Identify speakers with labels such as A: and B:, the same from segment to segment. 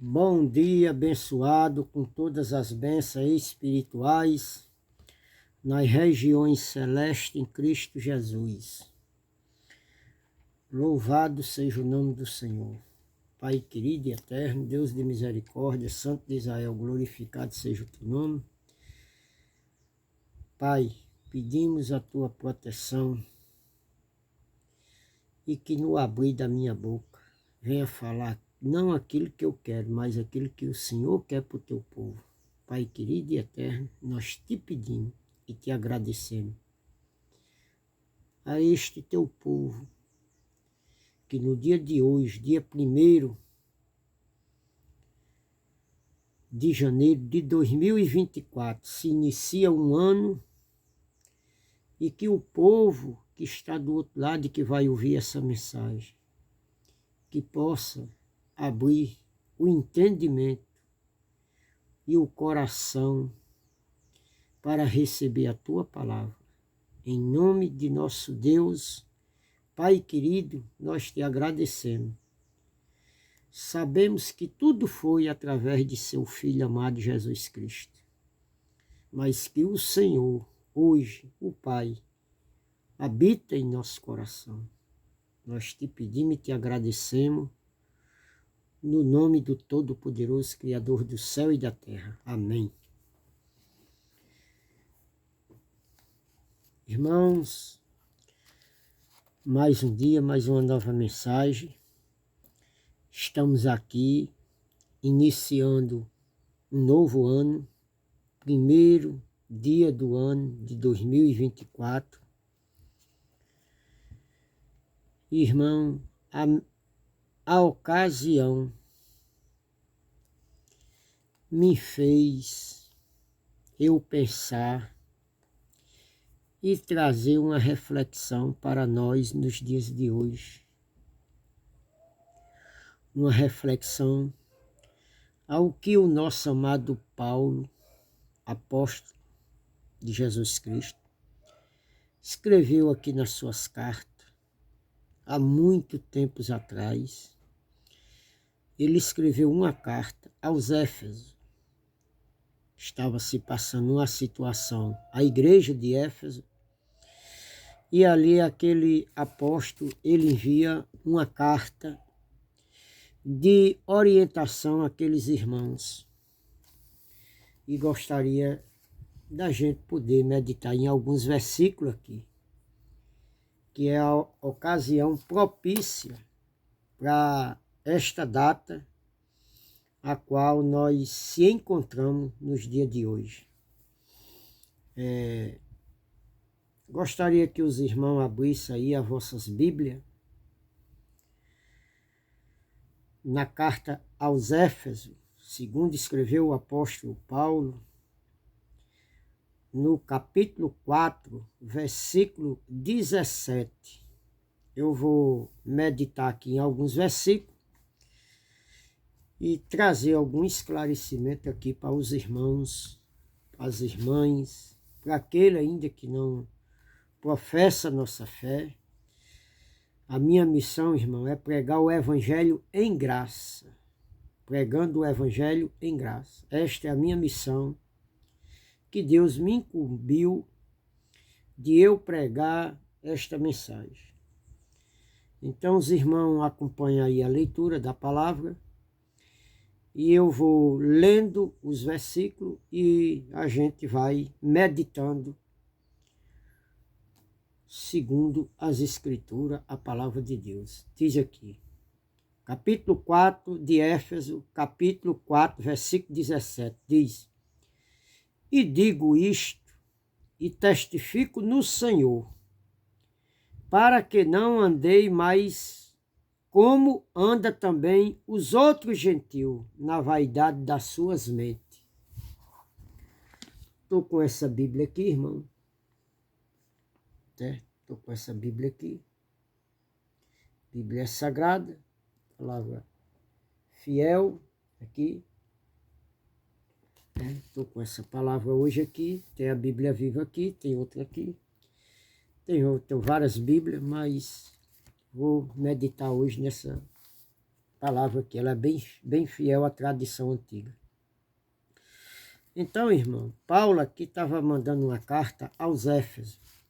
A: Bom dia, abençoado com todas as bênçãos espirituais nas regiões celestes em Cristo Jesus. Louvado seja o nome do Senhor. Pai querido e eterno, Deus de misericórdia, Santo de Israel, glorificado seja o teu nome. Pai, pedimos a tua proteção e que no abrir da minha boca venha falar não aquilo que eu quero, mas aquilo que o Senhor quer para o teu povo. Pai querido e eterno, nós te pedimos e te agradecemos a este teu povo, que no dia de hoje, dia 1º de janeiro de 2024, se inicia um ano e que o povo que está do outro lado e que vai ouvir essa mensagem, que possa abrir o entendimento e o coração para receber a tua palavra. Em nome de nosso Deus, Pai querido, nós te agradecemos. Sabemos que tudo foi através de seu Filho amado Jesus Cristo, mas que o Senhor, hoje, o Pai, habita em nosso coração. Nós te pedimos e te agradecemos, no nome do Todo-Poderoso, Criador do céu e da terra. Amém. Irmãos, mais um dia, mais uma nova mensagem. Estamos aqui, iniciando um novo ano, primeiro dia do ano de 2024. Irmão, a ocasião me fez eu pensar e trazer uma reflexão para nós nos dias de hoje. Uma reflexão ao que o nosso amado Paulo, apóstolo de Jesus Cristo, escreveu aqui nas suas cartas, há muito tempos atrás. Ele escreveu uma carta aos Éfesos. Estava se passando uma situação, a igreja de Éfeso, e ali aquele apóstolo, ele envia uma carta de orientação àqueles irmãos. E gostaria da gente poder meditar em alguns versículos aqui, que é a ocasião propícia para esta data a qual nós se encontramos nos dias de hoje. Gostaria que os irmãos abrissem aí as vossas Bíblias na carta aos Éfesos, segundo escreveu o apóstolo Paulo, no capítulo 4, versículo 17. Eu vou meditar aqui em alguns versículos e trazer algum esclarecimento aqui para os irmãos, para as irmãs, para aquele ainda que não professa nossa fé. A minha missão, irmão, é pregar o Evangelho em graça. Pregando o Evangelho em graça. Esta é a minha missão, que Deus me incumbiu de eu pregar esta mensagem. Então, os irmãos acompanham aí a leitura da palavra e eu vou lendo os versículos e a gente vai meditando segundo as Escrituras, a palavra de Deus. Diz aqui, capítulo 4 de Éfeso, capítulo 4, versículo 17, diz: E digo isto, e testifico no Senhor, para que não andei mais como anda também os outros gentios, na vaidade das suas mentes. Estou com essa Bíblia aqui, irmão. Estou com essa Bíblia aqui. Bíblia Sagrada, palavra fiel aqui. Estou com essa palavra hoje aqui. Tem a Bíblia Viva aqui, tem outra aqui. Tenho várias Bíblias, mas vou meditar hoje nessa palavra aqui, ela é bem fiel à tradição antiga. Então, irmão, Paulo aqui estava mandando uma carta aos Éfesos.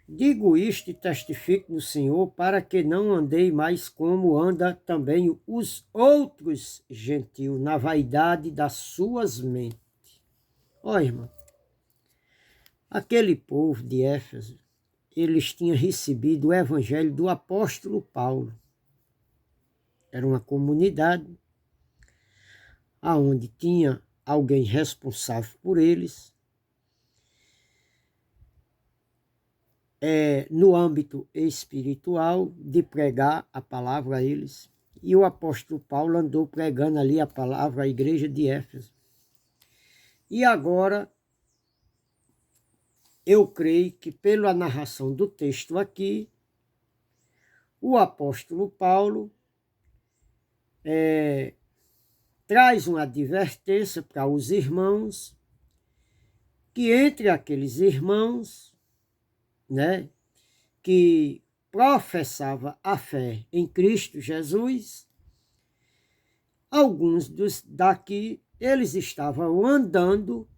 A: Digo isto e testifico no Senhor, para que não andei mais como anda também os outros gentios, na vaidade das suas mentes. Ó, irmão, aquele povo de Éfeso, eles tinham recebido o evangelho do apóstolo Paulo. Era uma comunidade onde tinha alguém responsável por eles, no âmbito espiritual, de pregar a palavra a eles. E o apóstolo Paulo andou pregando ali a palavra à igreja de Éfeso. E agora, eu creio que pela narração do texto aqui, o apóstolo Paulo traz uma advertência para os irmãos, que entre aqueles irmãos, né, que professava a fé em Cristo Jesus, alguns daqui, eles estavam andando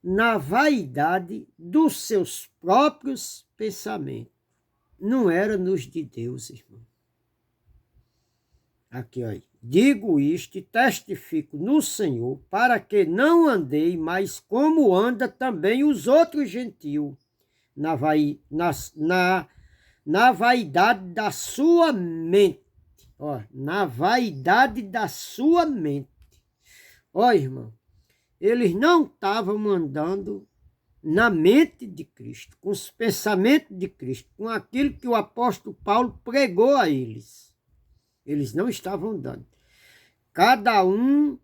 A: na vaidade dos seus próprios pensamentos. Não era nos de Deus, irmão. Aqui, olha. Digo isto e testifico no Senhor, para que não andei mais como anda também os outros gentios, na vaidade da sua mente. Ó, na vaidade da sua mente. Ó, irmão, eles não estavam andando na mente de Cristo, com os pensamentos de Cristo, com aquilo que o apóstolo Paulo pregou a eles. Eles não estavam andando. Cada um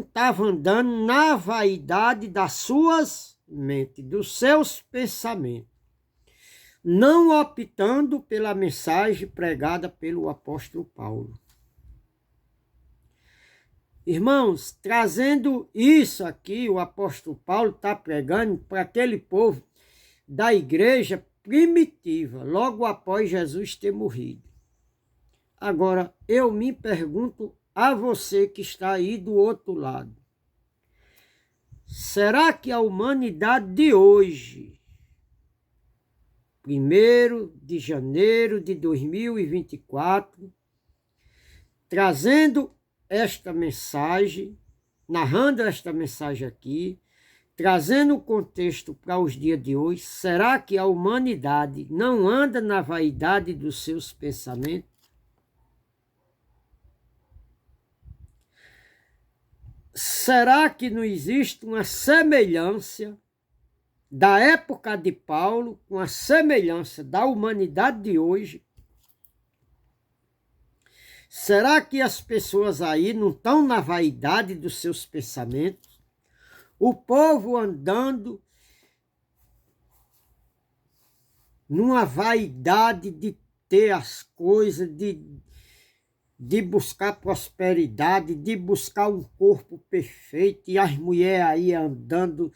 A: estava andando na vaidade das suas mentes, dos seus pensamentos, não optando pela mensagem pregada pelo apóstolo Paulo. Irmãos, trazendo isso aqui, o apóstolo Paulo está pregando para aquele povo da igreja primitiva, logo após Jesus ter morrido. Agora, eu me pergunto a você que está aí do outro lado, será que a humanidade de hoje, 1º de janeiro de 2024, trazendo esta mensagem, narrando esta mensagem aqui, trazendo o contexto para os dias de hoje, será que a humanidade não anda na vaidade dos seus pensamentos? Será que não existe uma semelhança da época de Paulo com a semelhança da humanidade de hoje? Será que as pessoas aí não estão na vaidade dos seus pensamentos? O povo andando numa vaidade de ter as coisas, de buscar prosperidade, de buscar um corpo perfeito, e as mulheres aí andando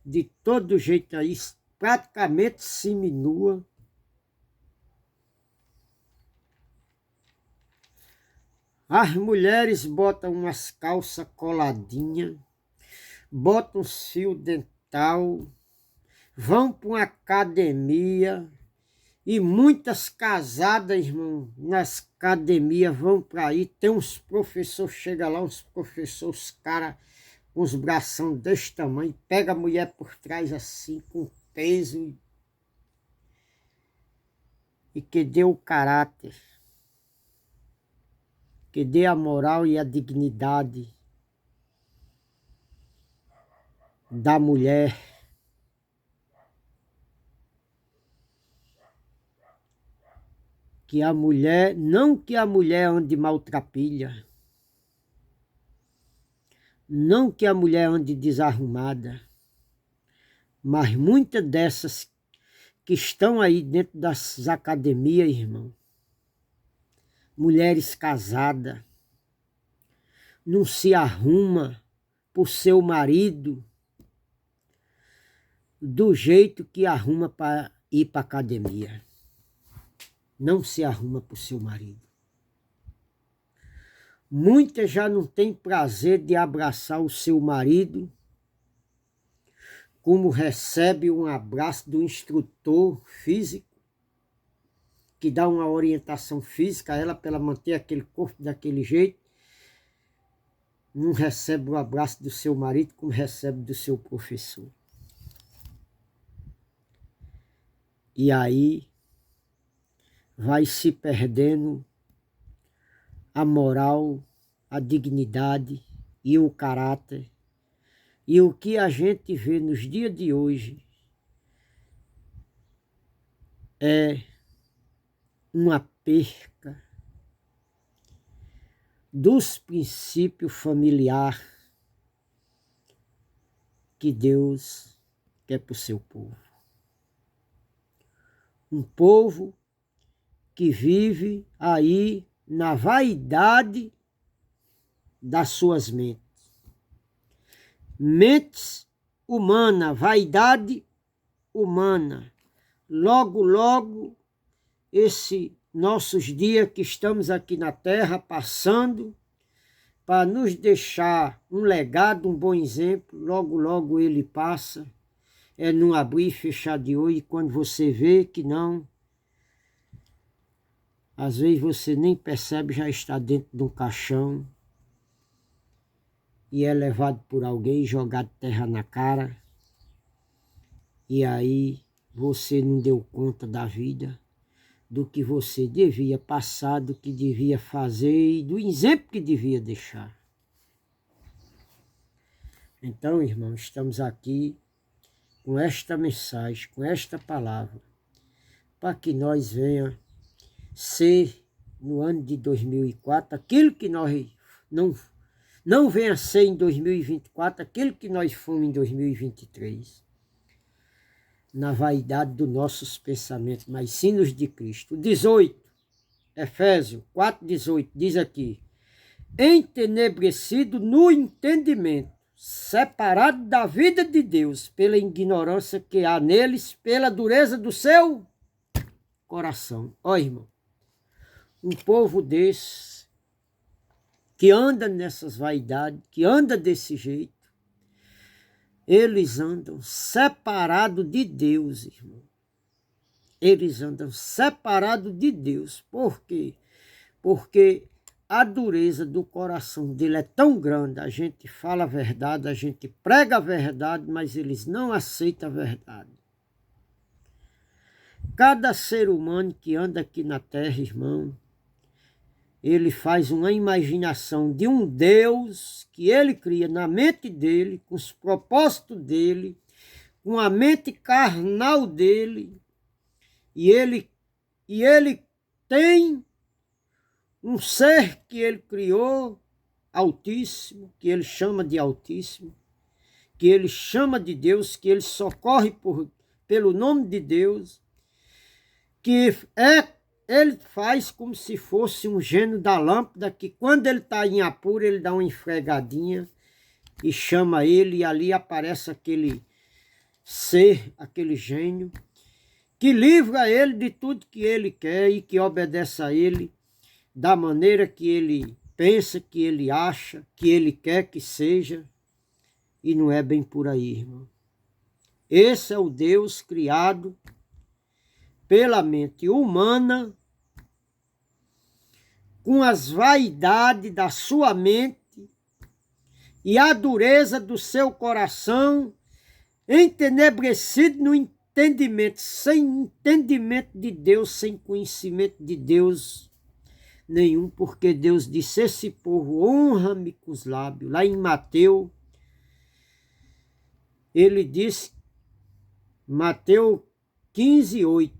A: de todo jeito aí, praticamente seminua. As mulheres botam umas calças coladinhas, botam uns fios dental, vão para uma academia, e muitas casadas, irmão, nas academias vão para aí, tem uns professores, chega lá, uns professores, cara, com os bração desse tamanho, pega a mulher por trás assim, com peso, e que dê o caráter, que dê a moral e a dignidade da mulher. Que a mulher, não que a mulher ande maltrapilha, não que a mulher ande desarrumada, mas muitas dessas que estão aí dentro das academias, irmão, mulheres casadas, não se arruma por seu marido do jeito que arruma para ir para a academia. não se arruma para o seu marido. Muitas já não têm prazer de abraçar o seu marido como recebe um abraço do instrutor físico, que dá uma orientação física a ela para ela manter aquele corpo daquele jeito. Não recebe o abraço do seu marido como recebe do seu professor. E aí vai se perdendo a moral, a dignidade e o caráter. E o que a gente vê nos dias de hoje é uma perca dos princípios familiares que Deus quer para o seu povo. Um povo que vive aí na vaidade das suas mentes. Mentes humanas, vaidade humana. Logo, logo, esses nossos dias que estamos aqui na Terra passando, para nos deixar um legado, um bom exemplo, logo, logo ele passa. É não abrir e fechar de olho, e quando você vê que não, às vezes você nem percebe, já está dentro de um caixão e é levado por alguém, jogado terra na cara, e aí você não deu conta da vida, do que você devia passar, do que devia fazer e do exemplo que devia deixar. Então, irmão, estamos aqui com esta mensagem, com esta palavra, para que nós venha ser, no ano de 2004, aquilo que nós não venha ser em 2024, aquilo que nós fomos em 2023, na vaidade dos nossos pensamentos, mas sim nos de Cristo. 18, Efésios 4:18, diz aqui: entenebrecido no entendimento, separado da vida de Deus, pela ignorância que há neles, pela dureza do seu coração. Ó, irmão, um povo desse, que anda nessas vaidades, que anda desse jeito, eles andam separados de Deus, irmão. Eles andam separados de Deus. Por quê? Porque a dureza do coração dele é tão grande, a gente fala a verdade, a gente prega a verdade, mas eles não aceitam a verdade. Cada ser humano que anda aqui na terra, irmão, ele faz uma imaginação de um Deus que ele cria na mente dele, com os propósitos dele, com a mente carnal dele, e ele tem um ser que ele criou, altíssimo, que ele chama de altíssimo, que ele chama de Deus, que ele socorre pelo nome de Deus, que ele faz como se fosse um gênio da lâmpada, que quando ele está em apuro, ele dá uma esfregadinha e chama ele, e ali aparece aquele ser, aquele gênio, que livra ele de tudo que ele quer e que obedece a ele da maneira que ele pensa, que ele acha, que ele quer que seja, e não é bem por aí, irmão. Esse é o Deus criado pela mente humana, com as vaidades da sua mente e a dureza do seu coração, entenebrecido no entendimento, sem entendimento de Deus, sem conhecimento de Deus nenhum, porque Deus disse: esse povo honra-me com os lábios. Lá em Mateus, ele disse, Mateus 15:8,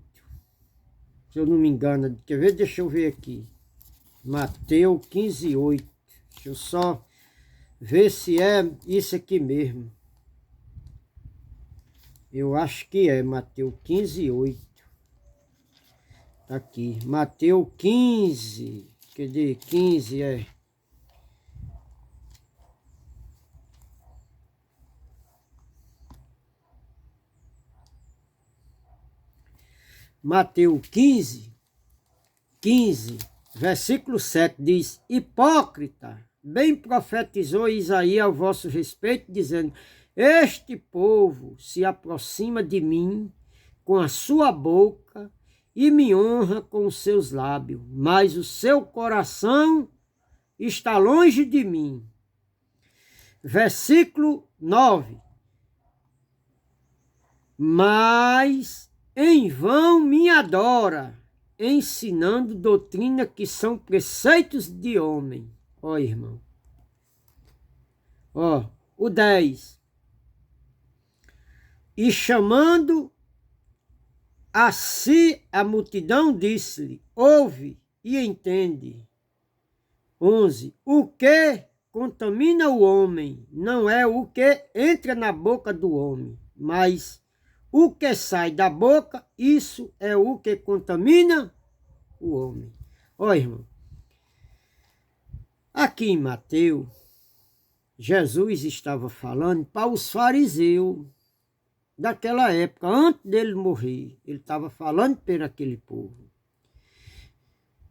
A: se eu não me engano, quer ver? Deixa eu ver aqui. Mateus 15:8. Deixa eu só ver se é isso aqui mesmo. Eu acho que é Mateus 15:8. Tá aqui. Mateus 15. Cadê? 15 é. Mateus 15. 15, versículo 7 diz: Hipócrita, bem profetizou Isaías ao vosso respeito, dizendo: Este povo se aproxima de mim com a sua boca e me honra com os seus lábios, mas o seu coração está longe de mim. Versículo 9. Mas em vão me adora, ensinando doutrina que são preceitos de homem. Ó, irmão. Ó, o 10. E chamando a si a multidão, disse-lhe: ouve e entende. 11. O que contamina o homem não é o que entra na boca do homem, mas o que sai da boca, isso é o que contamina o homem. Ó, irmão, aqui em Mateus, Jesus estava falando para os fariseus daquela época, antes dele morrer. Ele estava falando para aquele povo.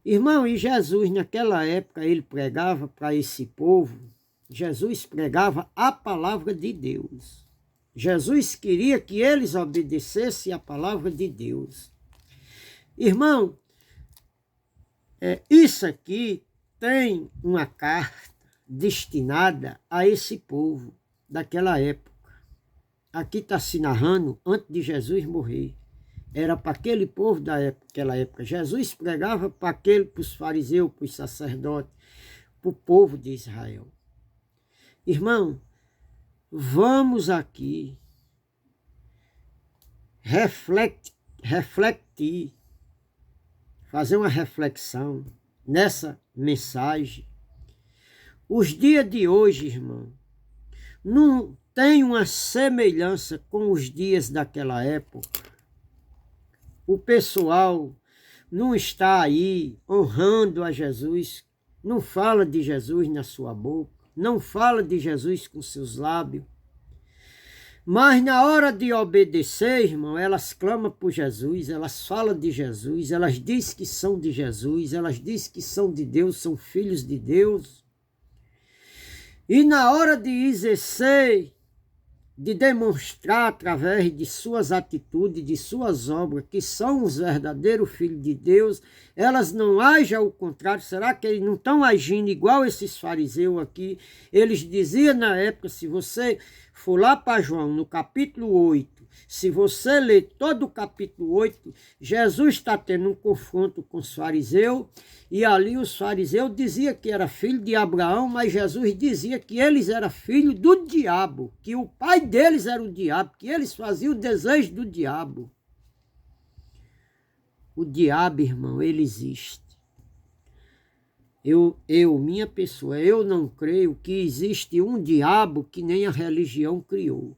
A: Irmão, e Jesus naquela época, ele pregava para esse povo, Jesus pregava a palavra de Deus. Jesus queria que eles obedecessem a palavra de Deus. Irmão, isso aqui tem uma carta destinada a esse povo daquela época. Aqui está se narrando antes de Jesus morrer. Era para aquele povo daquela época. Jesus pregava para os fariseus, para os sacerdotes, para o povo de Israel. Irmão, vamos aqui refletir, fazer uma reflexão nessa mensagem. Os dias de hoje, irmão, não tem uma semelhança com os dias daquela época. O pessoal não está aí honrando a Jesus, não fala de Jesus na sua boca, não fala de Jesus com seus lábios. Mas na hora de obedecer, irmão, elas clamam por Jesus, elas falam de Jesus, elas dizem que são de Jesus, elas dizem que são de Deus, são filhos de Deus. E na hora de exercer, de demonstrar através de suas atitudes, de suas obras, que são os verdadeiros filhos de Deus, elas não agem ao contrário. Será que eles não estão agindo igual esses fariseus aqui? Eles diziam na época, se você for lá para João, no capítulo 8, se você ler todo o capítulo 8, Jesus está tendo um confronto com os fariseus, e ali os fariseus diziam que era filho de Abraão, mas Jesus dizia que eles eram filhos do diabo, que o pai deles era o diabo, que eles faziam o desejo do diabo. O diabo, irmão, ele existe. Minha pessoa, eu não creio que existe um diabo que nem a religião criou,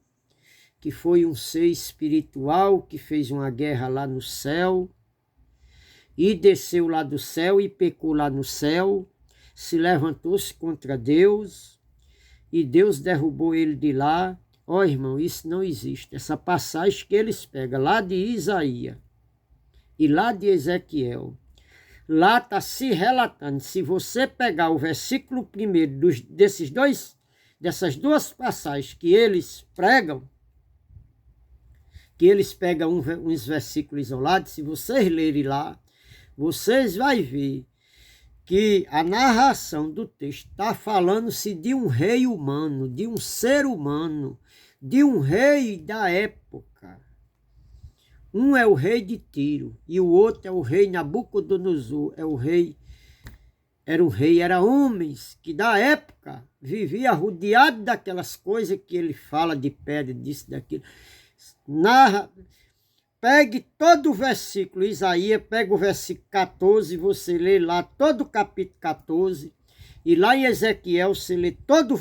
A: que foi um ser espiritual que fez uma guerra lá no céu, e desceu lá do céu e pecou lá no céu, se levantou-se contra Deus, e Deus derrubou ele de lá. Ó, irmão, isso não existe. Essa passagem que eles pegam lá de Isaías e lá de Ezequiel, lá está se relatando. Se você pegar o versículo primeiro dessas duas passagens que eles pregam, que eles pegam uns versículos isolados, se vocês lerem lá, vocês vão ver que a narração do texto está falando-se de um rei humano, de um ser humano, de um rei da época. Um é o rei de Tiro e o outro é o rei Nabucodonosor, era homens que da época vivia rodeado daquelas coisas que ele fala de pedra, disso, daquilo. Pegue todo o versículo, Isaías, pega o versículo 14, você lê lá todo o capítulo 14, e lá em Ezequiel você lê todo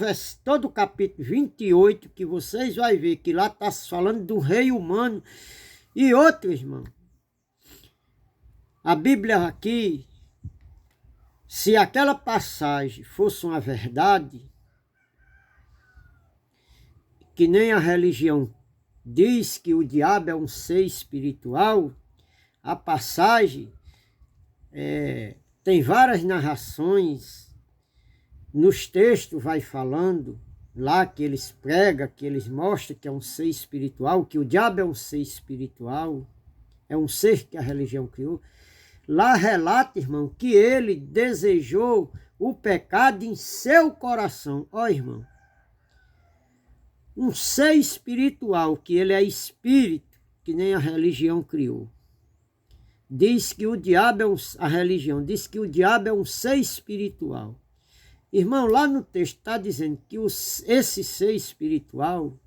A: o capítulo 28, que vocês vão ver que lá está falando do rei humano. E outro, irmão, a Bíblia aqui, se aquela passagem fosse uma verdade, que nem a religião diz que o diabo é um ser espiritual, a passagem Tem várias narrações, nos textos vai falando, lá que eles pregam, que eles mostram que é um ser espiritual, que o diabo é um ser espiritual, é um ser que a religião criou. Lá relata, irmão, que ele desejou o pecado em seu coração. Ó, irmão, um ser espiritual, que ele é espírito, que nem a religião criou. Diz que o diabo a religião diz que o diabo é um ser espiritual. Irmão, lá no texto está dizendo que esse ser espiritual,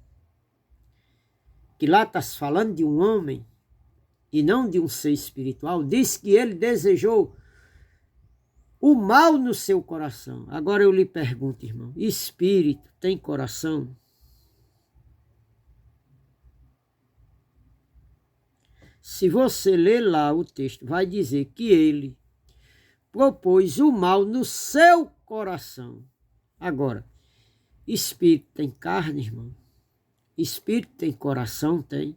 A: que lá está se falando de um homem e não de um ser espiritual, diz que ele desejou o mal no seu coração. Agora eu lhe pergunto, irmão, espírito tem coração? Se você ler lá o texto, vai dizer que ele propôs o mal no seu coração. Agora, espírito tem carne, irmão? Espírito tem coração? Tem.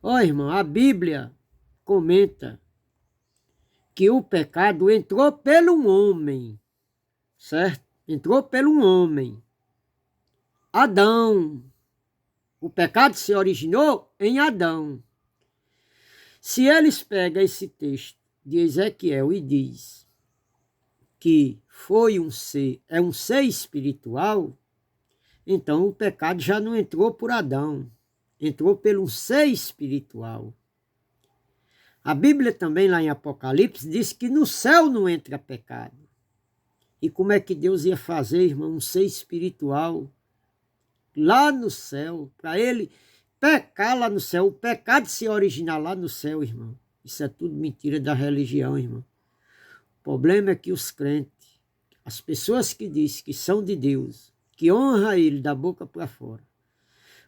A: Ó, irmão, a Bíblia comenta que o pecado entrou pelo homem, certo? Entrou pelo homem. Adão. O pecado se originou em Adão. Se eles pegam esse texto de Ezequiel e diz que foi um ser espiritual, então o pecado já não entrou por Adão, entrou pelo ser espiritual. A Bíblia também lá em Apocalipse diz que no céu não entra pecado. E como é que Deus ia fazer, irmão, um ser espiritual lá no céu, para ele pecar lá no céu, o pecado se originar lá no céu, irmão? Isso é tudo mentira da religião, irmão. O problema é que os crentes, as pessoas que dizem que são de Deus, que honram ele da boca para fora,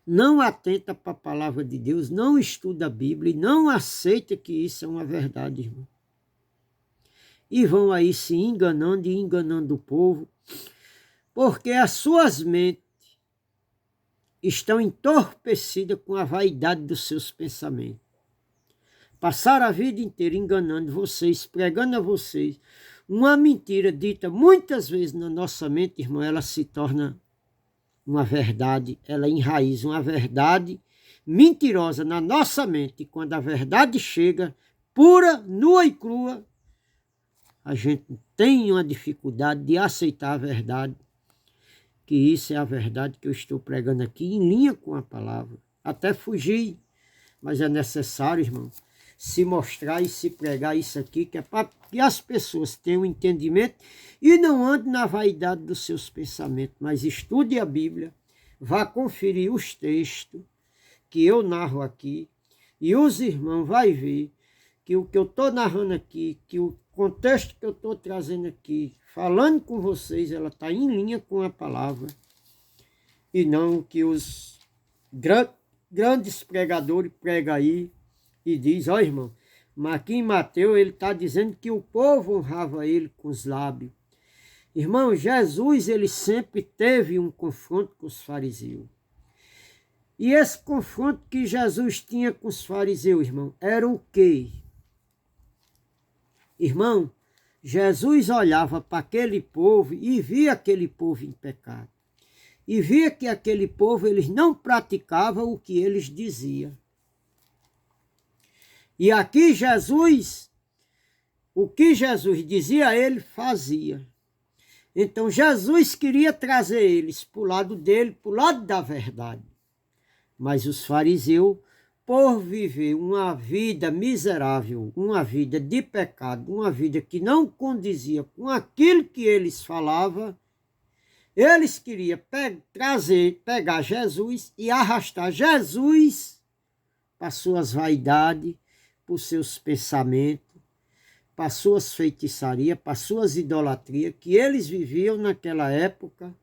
A: não atenta para a palavra de Deus, não estuda a Bíblia e não aceita que isso é uma verdade, irmão. E vão aí se enganando e enganando o povo, porque as suas mentes estão entorpecidas com a vaidade dos seus pensamentos. Passaram a vida inteira enganando vocês, pregando a vocês uma mentira dita muitas vezes na nossa mente, irmão, ela se torna uma verdade, ela enraiza uma verdade mentirosa na nossa mente. E quando a verdade chega, pura, nua e crua, a gente tem uma dificuldade de aceitar a verdade, que isso é a verdade que eu estou pregando aqui, em linha com a palavra. Até fugir, mas é necessário, irmão, se mostrar e se pregar isso aqui, que é para que as pessoas tenham entendimento e não andem na vaidade dos seus pensamentos, mas estude a Bíblia, vá conferir os textos que eu narro aqui, e os irmãos vão ver que o que eu estou narrando aqui, que o contexto que eu estou trazendo aqui, falando com vocês, ela está em linha com a palavra, e não que os grandes pregadores pregam aí e diz, ó irmão, mas aqui em Mateus ele está dizendo que o povo honrava ele com os lábios. Irmão, Jesus ele sempre teve um confronto com os fariseus. E esse confronto que Jesus tinha com os fariseus, irmão, era o quê? Irmão, Jesus olhava para aquele povo e via aquele povo em pecado. E via que aquele povo, eles não praticavam o que eles diziam. E aqui Jesus, o que Jesus dizia, ele fazia. Então Jesus queria trazer eles para o lado dele, para o lado da verdade. Mas os fariseus, por viver uma vida miserável, uma vida de pecado, uma vida que não condizia com aquilo que eles falavam, eles queriam pegar Jesus e arrastar Jesus para suas vaidades, para os seus pensamentos, para suas feitiçarias, para suas idolatrias, que eles viviam naquela época,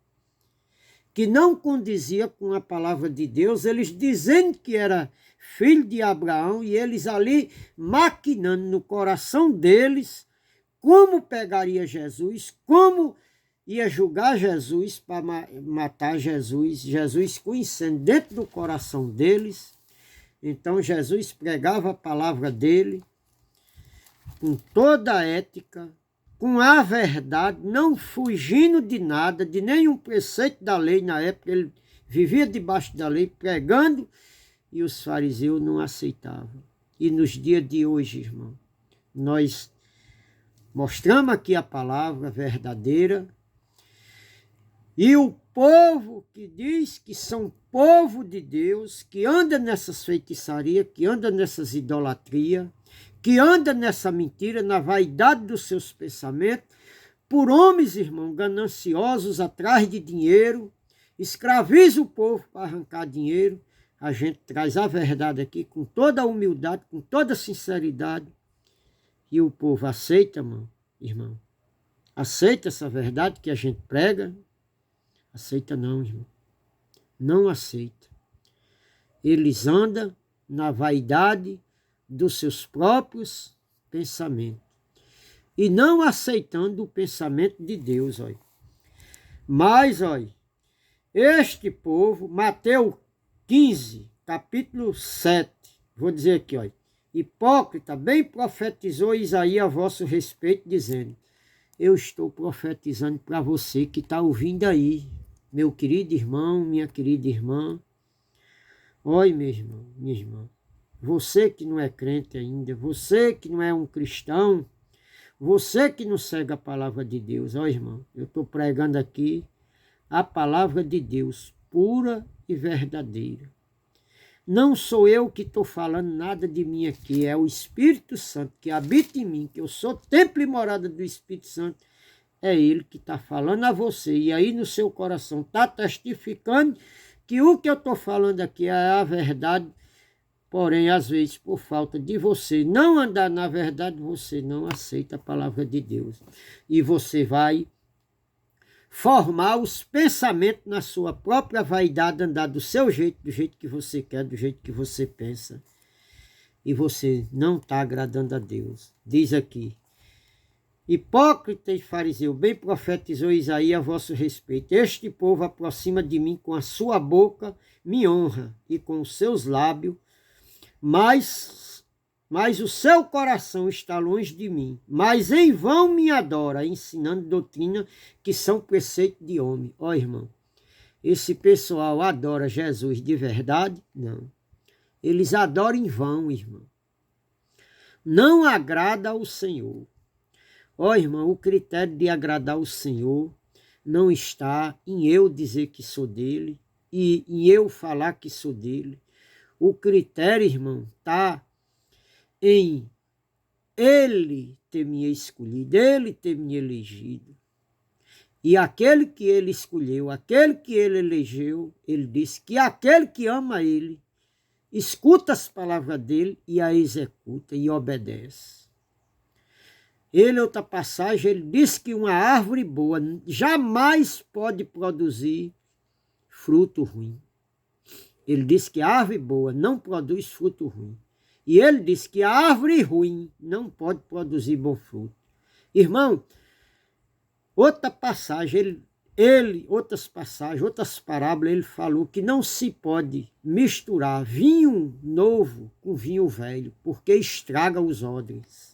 A: que não condizia com a palavra de Deus, eles dizendo que era filho de Abraão, e eles ali maquinando no coração deles como pegaria Jesus, como ia julgar Jesus para matar Jesus, Jesus conhecendo dentro do coração deles. Então Jesus pregava a palavra dele com toda a ética, com a verdade, não fugindo de nada, de nenhum preceito da lei. Na época ele vivia debaixo da lei, pregando, e os fariseus não aceitavam. E nos dias de hoje, irmão, nós mostramos aqui a palavra verdadeira, e o povo que diz que são povo de Deus, que anda nessas feitiçarias, que anda nessas idolatrias, que anda nessa mentira, na vaidade dos seus pensamentos, por homens, irmão, gananciosos atrás de dinheiro, escraviza o povo para arrancar dinheiro. A gente traz a verdade aqui com toda a humildade, com toda a sinceridade, e o povo aceita, irmão, aceita essa verdade que a gente prega. Aceita não, irmão. Não aceita. Eles andam na vaidade dos seus próprios pensamentos. E não aceitando o pensamento de Deus, olha. Mas, olha, este povo, Mateus 15, capítulo 7, vou dizer aqui, olha. Hipócrita, bem profetizou Isaías a vosso respeito, dizendo: eu estou profetizando para você que está ouvindo aí, meu querido irmão, minha querida irmã. Oi, meu irmão, minha irmã. Você que não é crente ainda, você que não é um cristão, você que não segue a palavra de Deus. Ó, irmão, eu estou pregando aqui a palavra de Deus, pura e verdadeira. Não sou eu que estou falando nada de mim aqui, é o Espírito Santo que habita em mim, que eu sou templo e morada do Espírito Santo. É Ele que está falando a você, e aí no seu coração está testificando que o que eu estou falando aqui é a verdade, porém, às vezes, por falta de você não andar na verdade, você não aceita a palavra de Deus. E você vai formar os pensamentos na sua própria vaidade, andar do seu jeito, do jeito que você quer, do jeito que você pensa. E você não está agradando a Deus. Diz aqui: hipócrita e fariseu, bem profetizou Isaías a vosso respeito. Este povo aproxima de mim com a sua boca, me honra, e com os seus lábios, mas o seu coração está longe de mim. Mas em vão me adora, ensinando doutrina que são preceitos de homem. Ó, irmão, esse pessoal adora Jesus de verdade? Não. Eles adoram em vão, irmão. Não agrada ao Senhor. Ó, irmão, o critério de agradar ao Senhor não está em eu dizer que sou dele e em eu falar que sou dele. O critério, irmão, está em ele ter me escolhido, ele ter me elegido. E aquele que ele escolheu, aquele que ele elegeu, ele disse que aquele que ama ele, escuta as palavras dele e a executa e obedece. Ele, outra passagem, ele disse que uma árvore boa jamais pode produzir fruto ruim. Ele disse que a árvore boa não produz fruto ruim. E ele disse que a árvore ruim não pode produzir bom fruto. Irmão, outra passagem, outras passagens, outras parábolas, ele falou que não se pode misturar vinho novo com vinho velho, porque estraga os odres.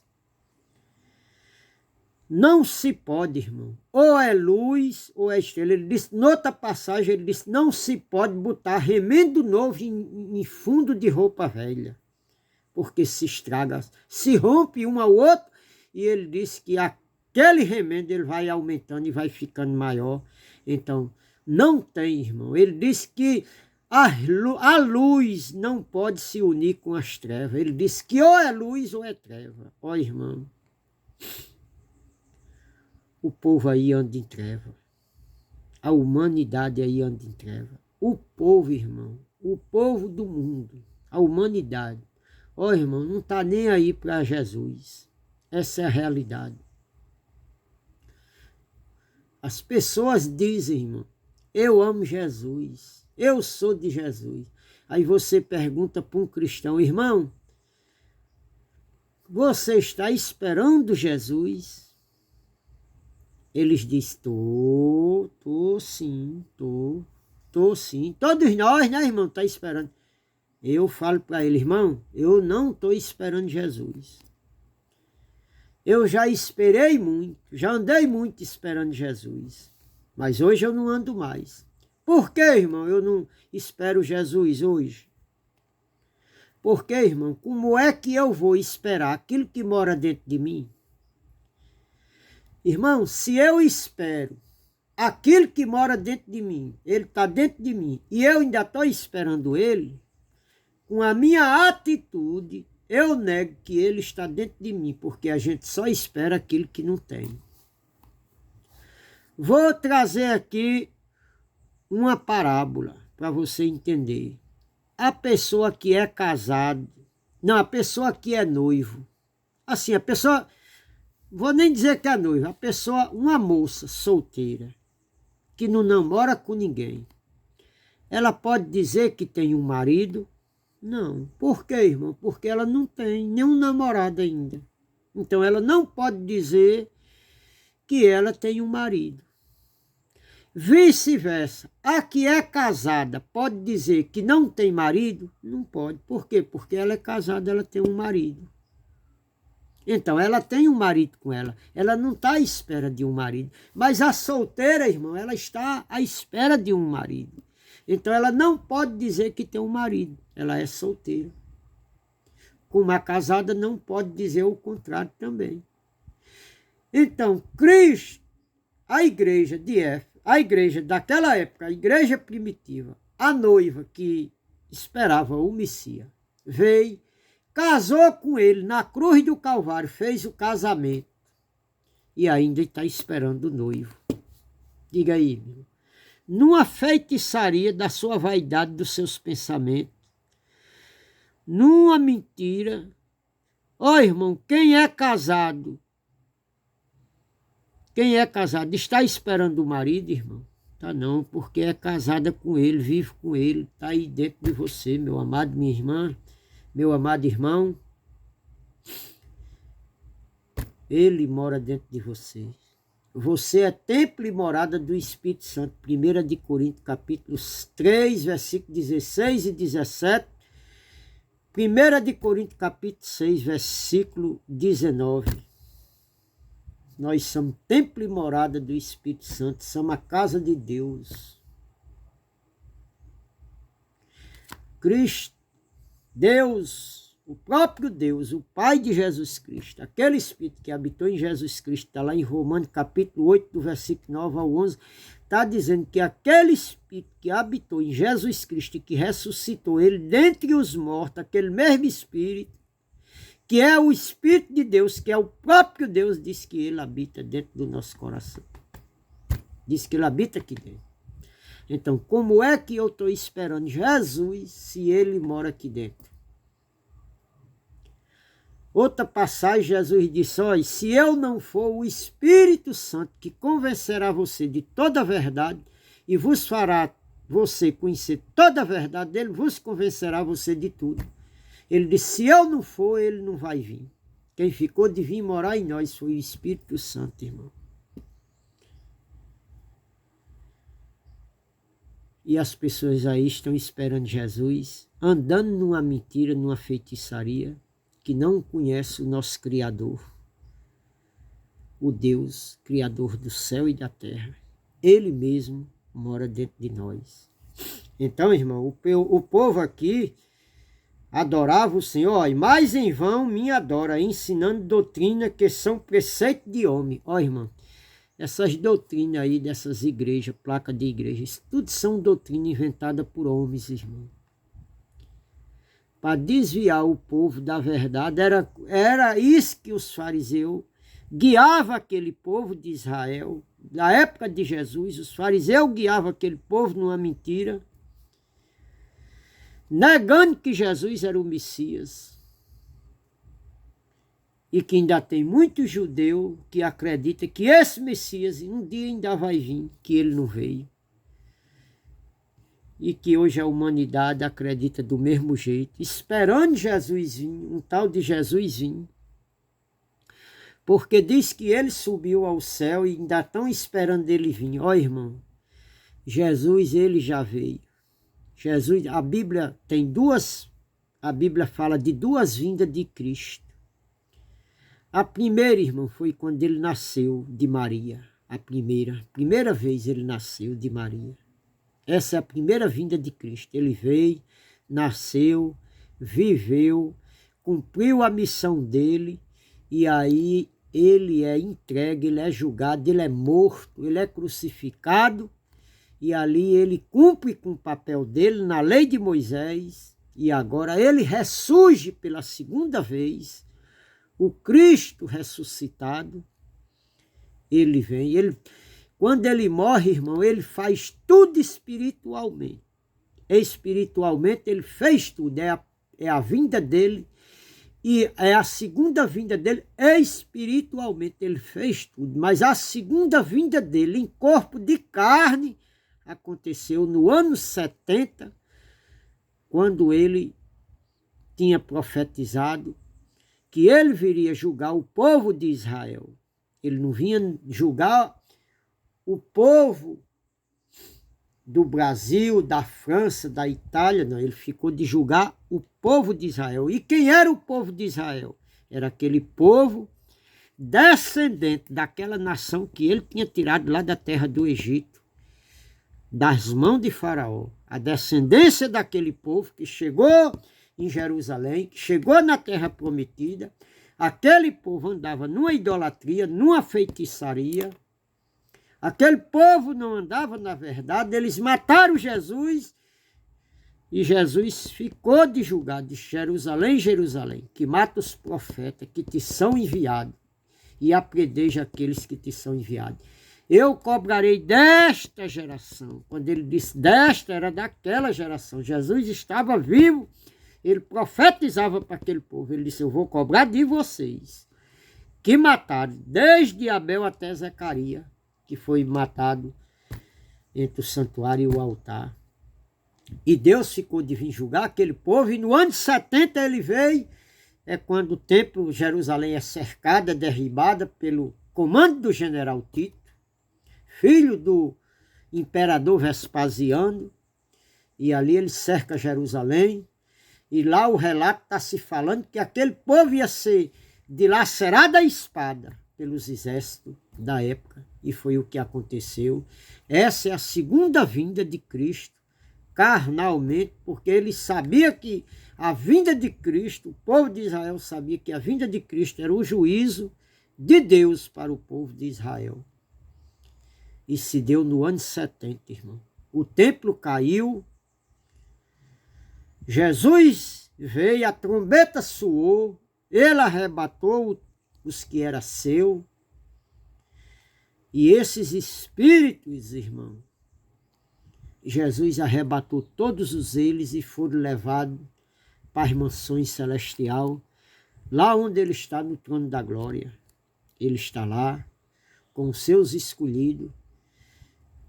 A: Não se pode, irmão. Ou é luz ou é estrela. Ele disse, noutra passagem, ele disse, não se pode botar remendo novo em fundo de roupa velha, porque se estraga, se rompe um ao outro. E ele disse que aquele remendo ele vai aumentando e vai ficando maior. Então, não tem, irmão. Ele disse que a luz não pode se unir com as trevas. Ele disse que ou é luz ou é treva. Ó, irmão, o povo aí anda em treva. A humanidade aí anda em treva. O povo, irmão, o povo do mundo, a humanidade, ó, irmão, não está nem aí para Jesus. Essa é a realidade. As pessoas dizem, irmão, eu amo Jesus, eu sou de Jesus. Aí você pergunta para um cristão, irmão, você está esperando Jesus? Eles dizem, tô sim. Todos nós, né, irmão, tá esperando. Eu falo para ele, irmão, eu não estou esperando Jesus. Eu já esperei muito, já andei muito esperando Jesus, mas hoje eu não ando mais. Por que, irmão, eu não espero Jesus hoje? Porque, irmão, como é que eu vou esperar aquilo que mora dentro de mim? Irmão, se eu espero aquilo que mora dentro de mim, ele está dentro de mim, e eu ainda estou esperando ele, com a minha atitude, eu nego que ele está dentro de mim, porque a gente só espera aquilo que não tem. Vou trazer aqui uma parábola para você entender. A pessoa que é casado, não, a pessoa que é noivo, assim, a pessoa, vou nem dizer que é noiva, a pessoa, uma moça solteira, que não namora com ninguém, ela pode dizer que tem um marido? Não. Por quê, irmão? Porque ela não tem nenhum namorado ainda. Então ela não pode dizer que ela tem um marido. Vice-versa, a que é casada pode dizer que não tem marido? Não pode. Por quê? Porque ela é casada, ela tem um marido. Então ela tem um marido com ela. Ela não está à espera de um marido. Mas a solteira, irmão, ela está à espera de um marido. Então ela não pode dizer que tem um marido. Ela é solteira. Como a casada não pode dizer o contrário também. Então, Cristo, a igreja de Éfeso, a igreja daquela época, a igreja primitiva, a noiva que esperava o Messias, veio, casou com ele na cruz do Calvário, fez o casamento e ainda está esperando o noivo. Diga aí, meu. Numa feitiçaria da sua vaidade, dos seus pensamentos, numa mentira. Ó, irmão, quem é casado está esperando o marido, irmão? Tá não, porque é casada com ele, vive com ele, tá aí dentro de você, meu amado, minha irmã, meu amado irmão. Ele mora dentro de você. Você é templo e morada do Espírito Santo. 1 de Coríntios, capítulo 3, versículos 16 e 17. 1 de Coríntios, capítulo 6, versículo 19. Nós somos templo e morada do Espírito Santo, somos a casa de Deus. Cristo, Deus, o próprio Deus, o Pai de Jesus Cristo, aquele Espírito que habitou em Jesus Cristo, está lá em Romanos capítulo 8, do versículo 9 ao 11, está dizendo que aquele Espírito que habitou em Jesus Cristo e que ressuscitou ele dentre os mortos, aquele mesmo Espírito, que é o Espírito de Deus, que é o próprio Deus, diz que ele habita dentro do nosso coração. Diz que ele habita aqui dentro. Então, como é que eu estou esperando Jesus se ele mora aqui dentro? Outra passagem, Jesus disse, olha, se eu não for o Espírito Santo que convencerá você de toda a verdade e vos fará você conhecer toda a verdade, ele vos convencerá você de tudo. Ele disse, se eu não for, ele não vai vir. Quem ficou de vir morar em nós foi o Espírito Santo, irmão. E as pessoas aí estão esperando Jesus, andando numa mentira, numa feitiçaria, que não conhece o nosso Criador, o Deus, Criador do céu e da terra. Ele mesmo mora dentro de nós. Então, irmão, o povo aqui adorava o Senhor, e mais em vão me adora, ensinando doutrina que são preceito de homem. Ó, irmão, essas doutrinas aí dessas igrejas, placa de igrejas, tudo são doutrina inventada por homens, irmão. Para desviar o povo da verdade, era isso que os fariseus guiavam aquele povo de Israel. Na época de Jesus, os fariseus guiavam aquele povo numa mentira, negando que Jesus era o Messias. E que ainda tem muito judeu que acredita que esse Messias um dia ainda vai vir, que ele não veio. E que hoje a humanidade acredita do mesmo jeito, esperando Jesus vir, um tal de Jesus vir. Porque diz que ele subiu ao céu e ainda estão esperando ele vir. Ó, irmão, Jesus, ele já veio. Jesus, a Bíblia fala de duas vindas de Cristo. A primeira, irmão, foi quando ele nasceu de Maria. A primeira vez ele nasceu de Maria. Essa é a primeira vinda de Cristo. Ele veio, nasceu, viveu, cumpriu a missão dele e aí ele é entregue, ele é julgado, ele é morto, ele é crucificado e ali ele cumpre com o papel dele na lei de Moisés e agora ele ressurge pela segunda vez. O Cristo ressuscitado, ele vem, quando ele morre, irmão, ele faz tudo espiritualmente. Espiritualmente ele fez tudo, é a vinda dele e é a segunda vinda dele, espiritualmente ele fez tudo. Mas a segunda vinda dele em corpo de carne aconteceu no ano 70, quando ele tinha profetizado que ele viria julgar o povo de Israel. Ele não vinha julgar o povo do Brasil, da França, da Itália, não. Ele ficou de julgar o povo de Israel. E quem era o povo de Israel? Era aquele povo descendente daquela nação que ele tinha tirado lá da terra do Egito, das mãos de Faraó. A descendência daquele povo que chegou em Jerusalém, que chegou na terra prometida. Aquele povo andava numa idolatria, numa feitiçaria. Aquele povo não andava na verdade. Eles mataram Jesus e Jesus ficou de julgar de Jerusalém, Jerusalém, que mata os profetas que te são enviados e apredeja aqueles que te são enviados. Eu cobrarei desta geração. Quando ele disse desta, era daquela geração. Jesus estava vivo. Ele profetizava para aquele povo. Ele disse, eu vou cobrar de vocês, que mataram desde Abel até Zacarias, que foi matado entre o santuário e o altar. E Deus ficou de vir julgar aquele povo. E no ano 70 ele veio. É quando o templo Jerusalém é cercada, derribada pelo comando do general Tito, filho do imperador Vespasiano. E ali ele cerca Jerusalém. E lá o relato está se falando que aquele povo ia ser dilacerado à espada pelos exércitos da época. E foi o que aconteceu. Essa é a segunda vinda de Cristo, carnalmente, porque ele sabia que a vinda de Cristo, o povo de Israel sabia que a vinda de Cristo era o juízo de Deus para o povo de Israel. E se deu no ano 70, irmão. O templo caiu. Jesus veio, a trombeta soou, ele arrebatou os que eram seu. E esses espíritos, irmão, Jesus arrebatou todos eles e foram levados para as mansões celestiais, lá onde ele está no trono da glória. Ele está lá com os seus escolhidos,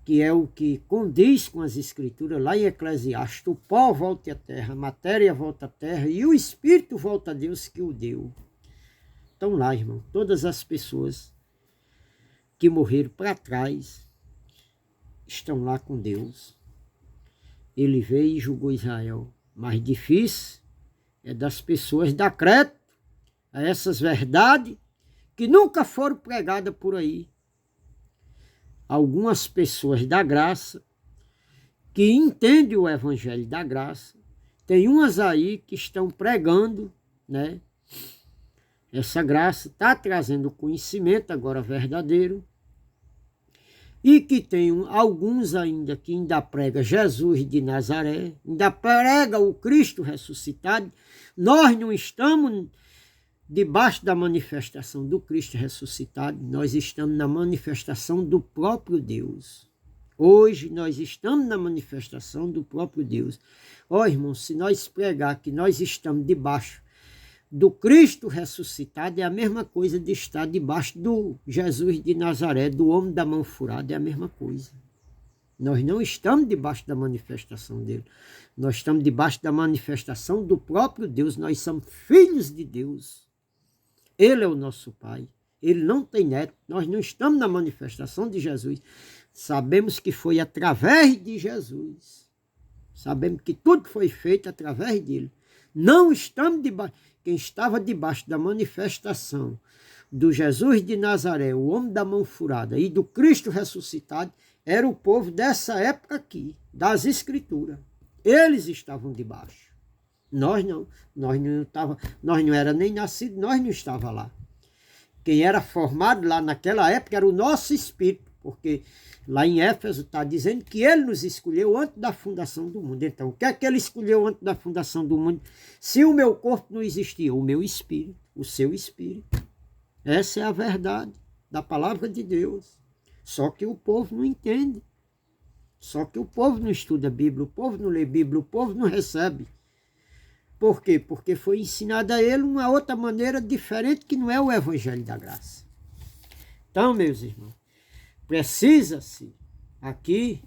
A: que é o que condiz com as escrituras lá em Eclesiastes. O pó volta à terra, a matéria volta à terra e o espírito volta a Deus que o deu. Então lá, irmão, todas as pessoas que morreram para trás estão lá com Deus. Ele veio e julgou Israel. Mais difícil é das pessoas dar crédito a essas verdades que nunca foram pregadas por aí. Algumas pessoas da graça que entendem o evangelho da graça, tem umas aí que estão pregando, né? Essa graça está trazendo conhecimento agora verdadeiro, e que tem alguns ainda que ainda prega Jesus de Nazaré, ainda prega o Cristo ressuscitado. Nós não estamos debaixo da manifestação do Cristo ressuscitado, nós estamos na manifestação do próprio Deus. Hoje nós estamos na manifestação do próprio Deus. Ó, irmão, se nós pregar que nós estamos debaixo do Cristo ressuscitado, é a mesma coisa de estar debaixo do Jesus de Nazaré, do homem da mão furada, é a mesma coisa. Nós não estamos debaixo da manifestação dele. Nós estamos debaixo da manifestação do próprio Deus. Nós somos filhos de Deus. Ele é o nosso Pai. Ele não tem neto. Nós não estamos na manifestação de Jesus. Sabemos que foi através de Jesus. Sabemos que tudo foi feito através dele. Não estamos debaixo. Quem estava debaixo da manifestação do Jesus de Nazaré, o homem da mão furada, e do Cristo ressuscitado, era o povo dessa época aqui, das Escrituras. Eles estavam debaixo. Nós não. Nós não era nem nascidos, nós não estava lá. Quem era formado lá naquela época era o nosso espírito, porque lá em Éfeso está dizendo que ele nos escolheu antes da fundação do mundo. Então, o que é que ele escolheu antes da fundação do mundo? Se o meu corpo não existia, o meu espírito, o seu espírito. Essa é a verdade da palavra de Deus. Só que o povo não entende. Só que o povo não estuda a Bíblia, o povo não lê Bíblia, o povo não recebe. Por quê? Porque foi ensinada a ele uma outra maneira diferente que não é o Evangelho da Graça. Então, meus irmãos, precisa-se aqui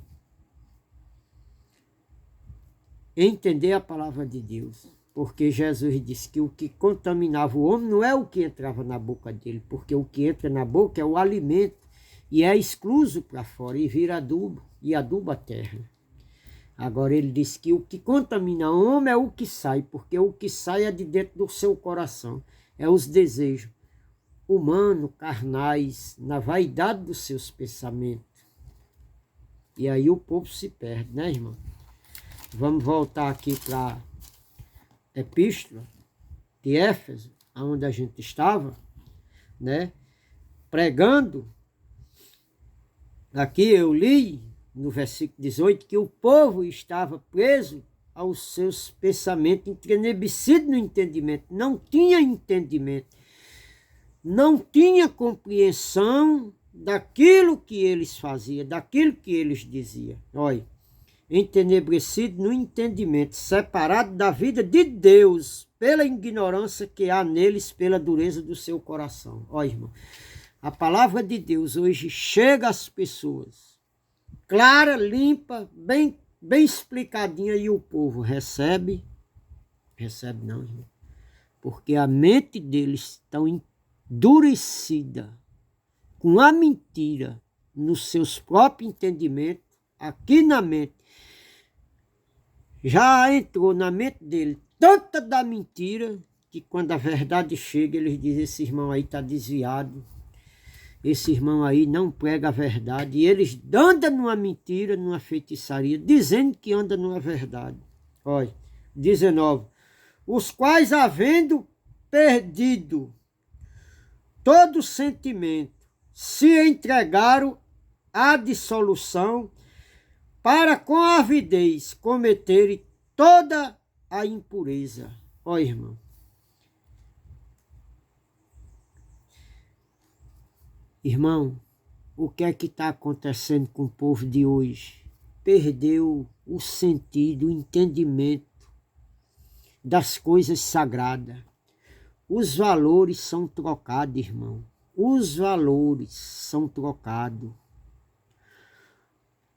A: entender a palavra de Deus. Porque Jesus disse que o que contaminava o homem não é o que entrava na boca dele, porque o que entra na boca é o alimento e é excluso para fora e vira adubo, e aduba a terra. Agora ele diz que o que contamina o homem é o que sai, porque o que sai é de dentro do seu coração, é os desejos humanos, carnais, na vaidade dos seus pensamentos. E aí o povo se perde, né, irmão? Vamos voltar aqui para a epístola de Éfeso, onde a gente estava, né? Pregando. Aqui eu li no versículo 18, que o povo estava preso aos seus pensamentos, entrenebecido no entendimento, não tinha entendimento, não tinha compreensão daquilo que eles faziam, daquilo que eles diziam. Olha, entenebrecido no entendimento, separado da vida de Deus, pela ignorância que há neles, pela dureza do seu coração. Olha, irmão, a palavra de Deus hoje chega às pessoas, clara, limpa, bem explicadinha, e o povo recebe não, irmão, porque a mente deles está endurecida com a mentira nos seus próprios entendimentos, aqui na mente. Já entrou na mente dele tanta da mentira que quando a verdade chega, eles dizem: esse irmão aí está desviado. Esse irmão aí não prega a verdade. E eles andam numa mentira, numa feitiçaria, dizendo que anda numa verdade. Olha, 19. Os quais, havendo perdido todo sentimento, se entregaram à dissolução, para com avidez cometerem toda a impureza. Olha, irmão. Irmão, o que é que está acontecendo com o povo de hoje? Perdeu o sentido, o entendimento das coisas sagradas. Os valores são trocados, irmão. Os valores são trocados.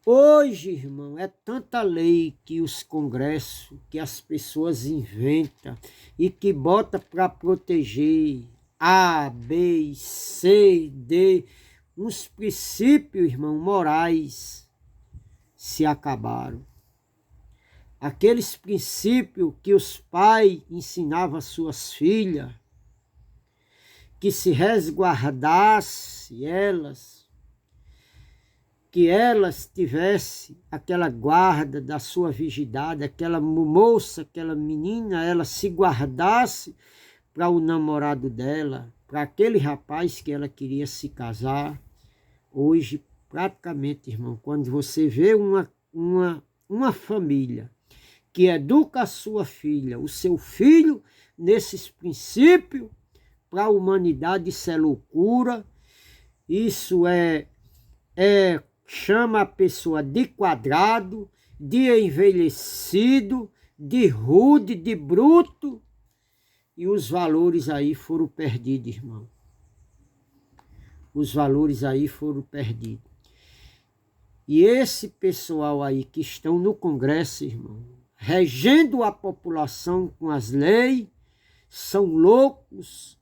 A: Hoje, irmão, é tanta lei que os congressos, que as pessoas inventam e que botam para proteger A, B, C, D, uns princípios, irmão, morais se acabaram. Aqueles princípios que os pais ensinavam às suas filhas, que se resguardasse elas, que elas tivessem aquela guarda da sua virgindade, aquela moça, aquela menina, ela se guardasse para o namorado dela, para aquele rapaz que ela queria se casar. Hoje, praticamente, irmão, quando você vê uma família que educa a sua filha, o seu filho, nesses princípios, para a humanidade, isso é loucura, isso chama a pessoa de quadrado, de envelhecido, de rude, de bruto, e os valores aí foram perdidos, irmão. Os valores aí foram perdidos. E esse pessoal aí que estão no Congresso, irmão, regendo a população com as leis, são loucos,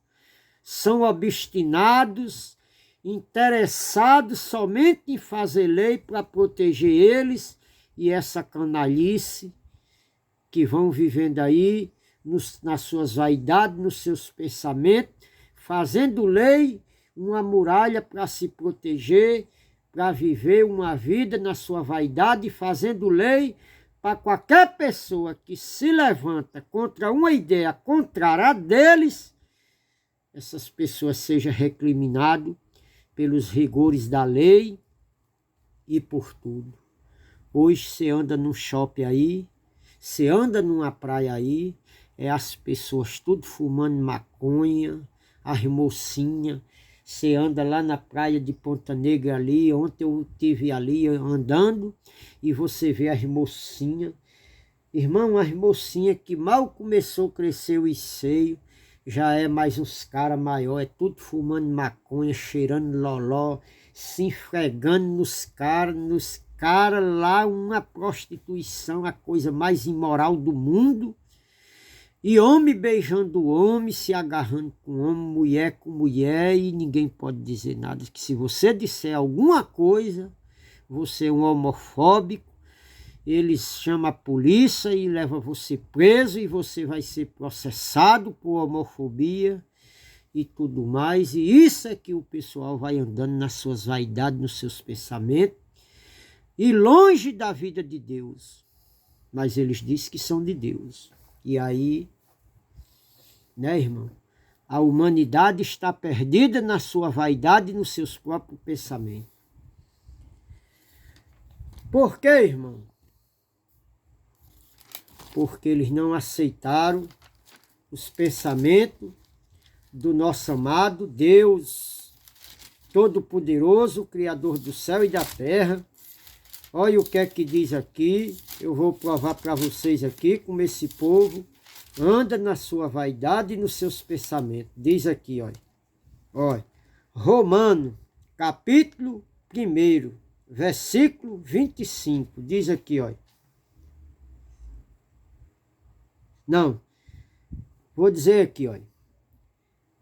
A: são obstinados, interessados somente em fazer lei para proteger eles, e essa canalice que vão vivendo aí nas suas vaidades, nos seus pensamentos, fazendo lei uma muralha para se proteger, para viver uma vida na sua vaidade, fazendo lei para qualquer pessoa que se levanta contra uma ideia contrária a deles, essas pessoas sejam recriminadas pelos rigores da lei e por tudo. Hoje você anda num shopping aí, você anda numa praia aí, as pessoas tudo fumando maconha, as mocinhas. Você anda lá na praia de Ponta Negra ali, ontem eu estive ali andando e você vê as mocinhas. Irmão, as mocinhas que mal começou a crescer os seios, já é mais uns caras maiores, tudo fumando maconha, cheirando loló, se esfregando nos caras lá, uma prostituição, a coisa mais imoral do mundo. E homem beijando homem, se agarrando com homem, mulher com mulher, e ninguém pode dizer nada. Que se você disser alguma coisa, você é um homofóbico, eles chamam a polícia e levam você preso e você vai ser processado por homofobia e tudo mais. E isso é que o pessoal vai andando nas suas vaidades, nos seus pensamentos, e longe da vida de Deus. Mas eles dizem que são de Deus. E aí, né, irmão? A humanidade está perdida na sua vaidade e nos seus próprios pensamentos. Por quê, irmão? Porque eles não aceitaram os pensamentos do nosso amado Deus Todo-Poderoso, Criador do céu e da terra. Olha o que é que diz aqui, eu vou provar para vocês aqui como esse povo anda na sua vaidade e nos seus pensamentos. Diz aqui, olha, Romano, capítulo 1, versículo 25, diz aqui, olha. Não, vou dizer aqui, olha.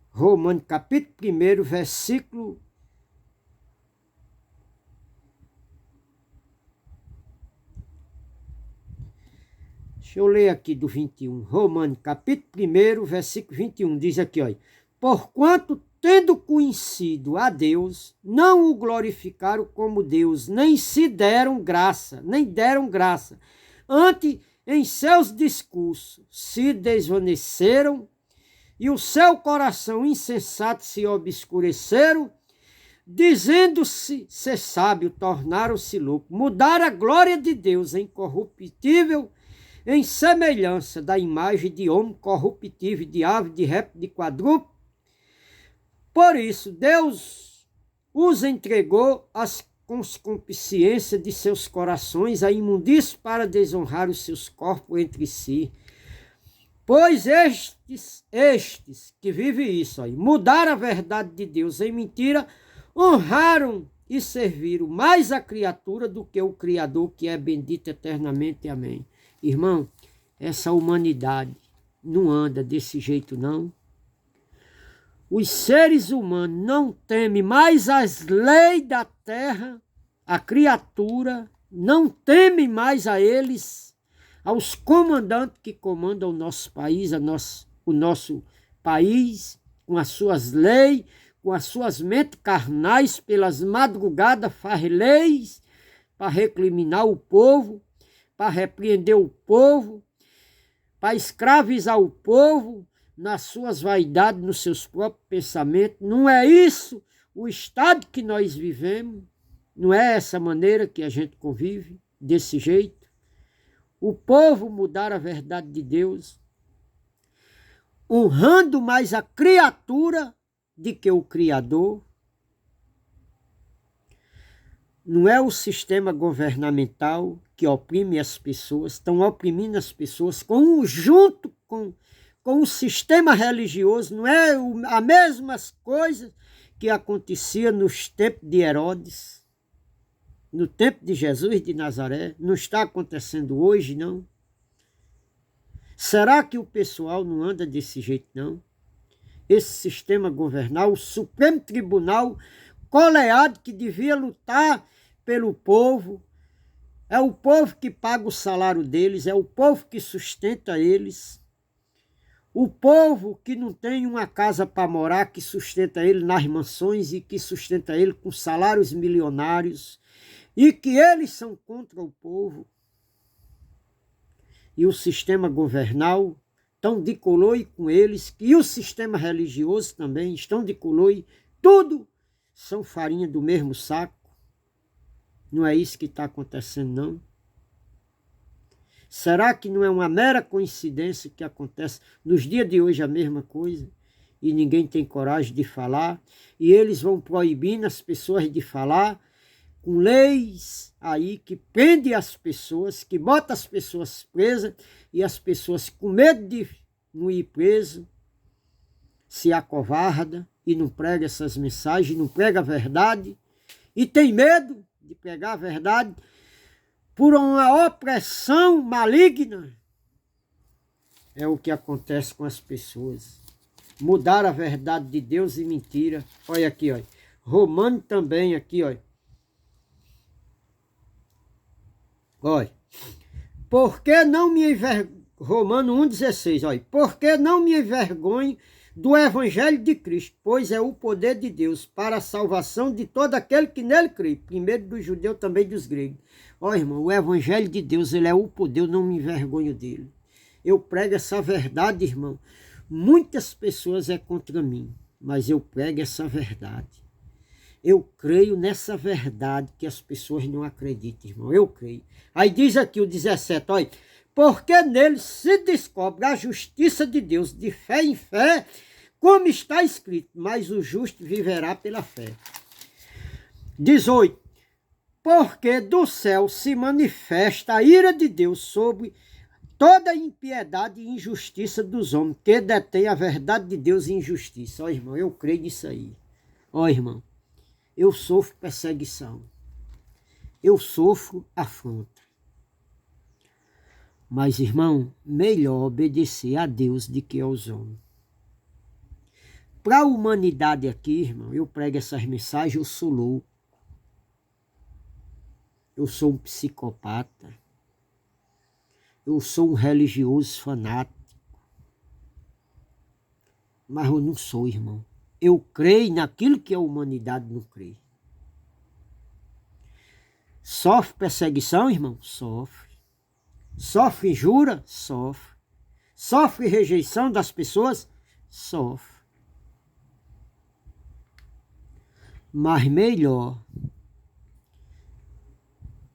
A: Romano, capítulo 1, versículo... Deixa eu ler aqui do 21. Romano, capítulo 1, versículo 21, diz aqui, olha. Porquanto, tendo conhecido a Deus, não o glorificaram como Deus, nem deram graça. Antes, em seus discursos, se desvaneceram, e o seu coração insensato se obscureceram, dizendo-se ser sábio, tornaram-se loucos, mudaram a glória de Deus em corruptível, em semelhança da imagem de homem corruptível, de ave, de réptil, de quadrúpede. Por isso, Deus os entregou às consciência de seus corações, a imundícia, para desonrar os seus corpos entre si. Pois estes que vivem isso aí, mudaram a verdade de Deus em mentira, honraram e serviram mais a criatura do que o Criador, que é bendito eternamente. Amém. Irmão, essa humanidade não anda desse jeito, não. Os seres humanos não temem mais as leis da terra, a criatura, não temem mais a eles, aos comandantes que comandam o nosso país, o nosso país, com as suas leis, com as suas mentes carnais, pelas madrugadas faz leis para recriminar o povo, para repreender o povo, para escravizar o povo nas suas vaidades, nos seus próprios pensamentos. Não é isso o estado que nós vivemos, não é essa maneira que a gente convive, desse jeito. O povo mudar a verdade de Deus, honrando mais a criatura do que o Criador. Não é o sistema governamental que oprime as pessoas, estão oprimindo as pessoas junto com o sistema religioso. Não é a mesma coisa que acontecia nos tempos de Herodes, no tempo de Jesus de Nazaré. Não está acontecendo hoje, não. Será que o pessoal não anda desse jeito, não? Esse sistema governal, o Supremo Tribunal coleado, que devia lutar pelo povo, é o povo que paga o salário deles, é o povo que sustenta eles. O povo que não tem uma casa para morar, que sustenta ele nas mansões e que sustenta ele com salários milionários, e que eles são contra o povo e o sistema governal estão de coloio com eles, e o sistema religioso também estão de coloio, tudo são farinha do mesmo saco. Não é isso que está acontecendo, não? Será que não é uma mera coincidência que acontece nos dias de hoje a mesma coisa? E ninguém tem coragem de falar, e eles vão proibindo as pessoas de falar, com leis aí que prendem as pessoas, que botam as pessoas presas, e as pessoas com medo de não ir preso, se acovarda e não prega essas mensagens, não prega a verdade, e tem medo de pregar a verdade por uma opressão maligna. É o que acontece com as pessoas. Mudar a verdade de Deus em mentira. Olha aqui, olha. Romano também aqui, olha. Olha. Porque não me envergonho, Romano 1,16, olha. Porque não me envergonho do evangelho de Cristo, pois é o poder de Deus para a salvação de todo aquele que nele crê, primeiro dos judeus, também dos gregos. Ó, irmão, o evangelho de Deus, ele é o poder, eu não me envergonho dele. Eu prego essa verdade, irmão. Muitas pessoas é contra mim, mas eu prego essa verdade. Eu creio nessa verdade que as pessoas não acreditam, irmão. Eu creio. Aí diz aqui o 17, olha. Porque nele se descobre a justiça de Deus de fé em fé, como está escrito, mas o justo viverá pela fé. 18. Porque do céu se manifesta a ira de Deus sobre toda a impiedade e injustiça dos homens, que detém a verdade de Deus em injustiça. Ó, irmão, eu creio nisso aí. Ó, irmão, eu sofro perseguição. Eu sofro afronta. Mas, irmão, melhor obedecer a Deus do que aos homens. Para a humanidade aqui, irmão, eu prego essas mensagens, eu sou louco. Eu sou um psicopata. Eu sou um religioso fanático. Mas eu não sou, irmão. Eu creio naquilo que a humanidade não crê. Sofre perseguição, irmão? Sofre. Sofre injúria? Sofre. Sofre rejeição das pessoas? Sofre. Mas melhor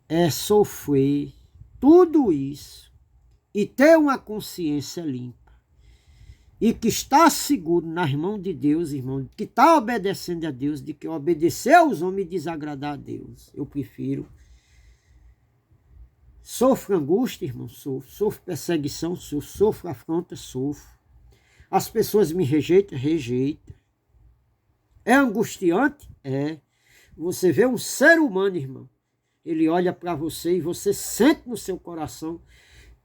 A: é sofrer tudo isso e ter uma consciência limpa e que está seguro nas mãos de Deus, irmão, que está obedecendo a Deus, de que obedecer aos homens e desagradar a Deus. Eu prefiro. Sofro angústia, irmão, sofro. Sofro perseguição, sofro. Sofro afronta, sofro. As pessoas me rejeitam, rejeitam. É angustiante? É. Você vê um ser humano, irmão. Ele olha para você e você sente no seu coração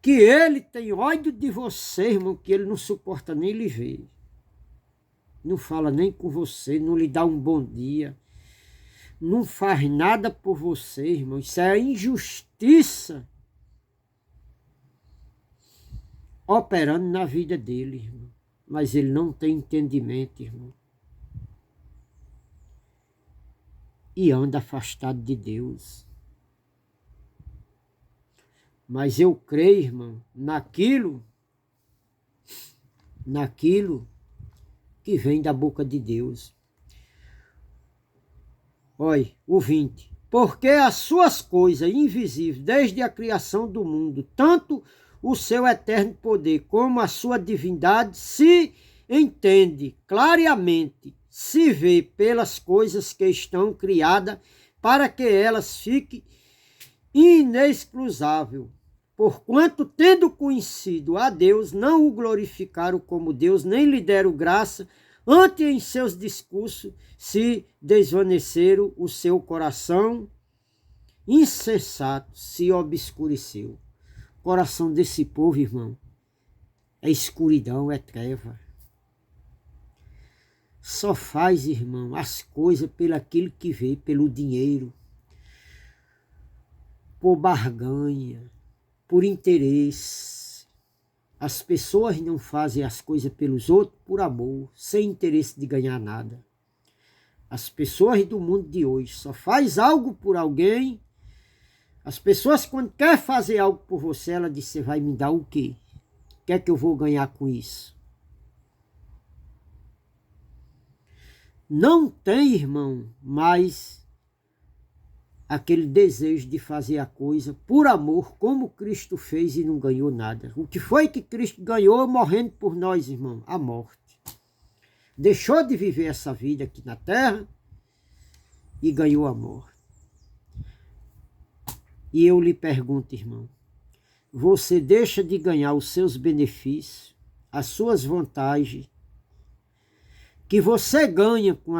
A: que ele tem ódio de você, irmão, que ele não suporta nem lhe ver. Não fala nem com você, não lhe dá um bom dia. Não faz nada por você, irmão. Isso é injustiça operando na vida dele, irmão. Mas ele não tem entendimento, irmão. E anda afastado de Deus. Mas eu creio, irmão, naquilo que vem da boca de Deus. Olha, o 20. Porque as suas coisas invisíveis, desde a criação do mundo, tanto o seu eterno poder como a sua divindade, se entende claramente, se vê pelas coisas que estão criadas, para que elas fiquem inexcusável, porquanto, tendo conhecido a Deus, não o glorificaram como Deus, nem lhe deram graça, antes em seus discursos se desvaneceram, o seu coração insensato se obscureceu. O coração desse povo, irmão, é escuridão, é treva. Só faz, irmão, as coisas pelo aquilo que vê, pelo dinheiro, por barganha, por interesse. As pessoas não fazem as coisas pelos outros por amor, sem interesse de ganhar nada. As pessoas do mundo de hoje só faz algo por alguém. As pessoas, quando quer fazer algo por você, ela diz: você vai me dar o quê? O que é que eu vou ganhar com isso? Não tem, irmão, mais aquele desejo de fazer a coisa por amor, como Cristo fez e não ganhou nada. O que foi que Cristo ganhou morrendo por nós, irmão? A morte. Deixou de viver essa vida aqui na terra e ganhou a morte. E eu lhe pergunto, irmão, você deixa de ganhar os seus benefícios, as suas vantagens, que você ganha com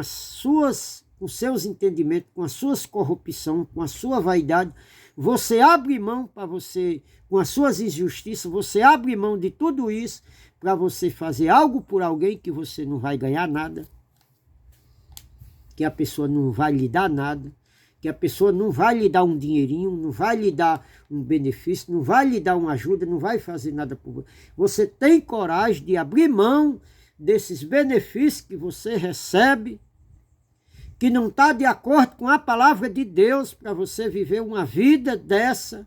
A: com seus entendimentos, com as suas corrupções, com a sua vaidade, você abre mão para você, com as suas injustiças, você abre mão de tudo isso para você fazer algo por alguém que você não vai ganhar nada, que a pessoa não vai lhe dar nada, que a pessoa não vai lhe dar um dinheirinho, não vai lhe dar um benefício, não vai lhe dar uma ajuda, não vai fazer nada por você. Você tem coragem de abrir mão desses benefícios que você recebe, que não está de acordo com a palavra de Deus, para você viver uma vida dessa,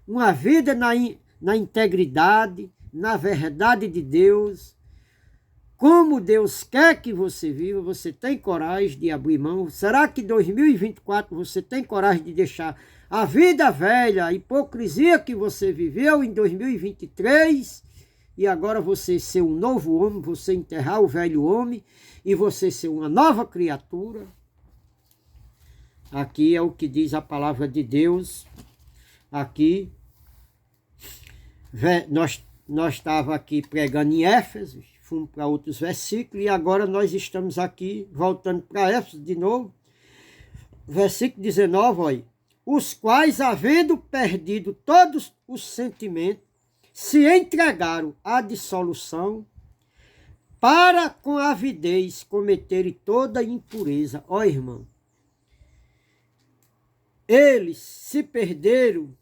A: uma vida na integridade, na verdade de Deus, como Deus quer que você viva. Você tem coragem de abrir mão? Será que em 2024 você tem coragem de deixar a vida velha, a hipocrisia que você viveu em 2023, e agora você ser um novo homem, você enterrar o velho homem e você ser uma nova criatura? Aqui é o que diz a palavra de Deus. Aqui, nós estávamos aqui pregando em Éfeso, fomos para outros versículos, e agora nós estamos aqui, voltando para Éfeso de novo. Versículo 19, olha. Os quais, havendo perdido todos os sentimentos, se entregaram à dissolução, para com avidez cometerem toda impureza. Ó, irmão, eles se perderam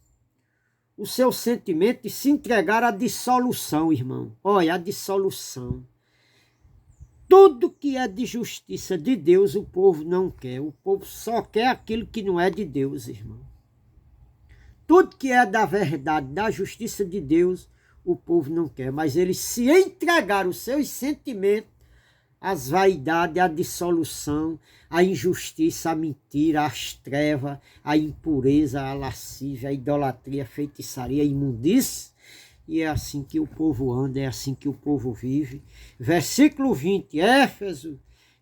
A: o seu sentimento e se entregaram à dissolução, irmão. Olha, a dissolução. Tudo que é de justiça de Deus, o povo não quer. O povo só quer aquilo que não é de Deus, irmão. Tudo que é da verdade, da justiça de Deus, o povo não quer. Mas eles se entregaram os seus sentimentos às vaidades, à dissolução, à injustiça, à mentira, às trevas, à impureza, à lascívia, à idolatria, à feitiçaria, à imundície. E é assim que o povo anda, é assim que o povo vive. Versículo 20, Éfeso,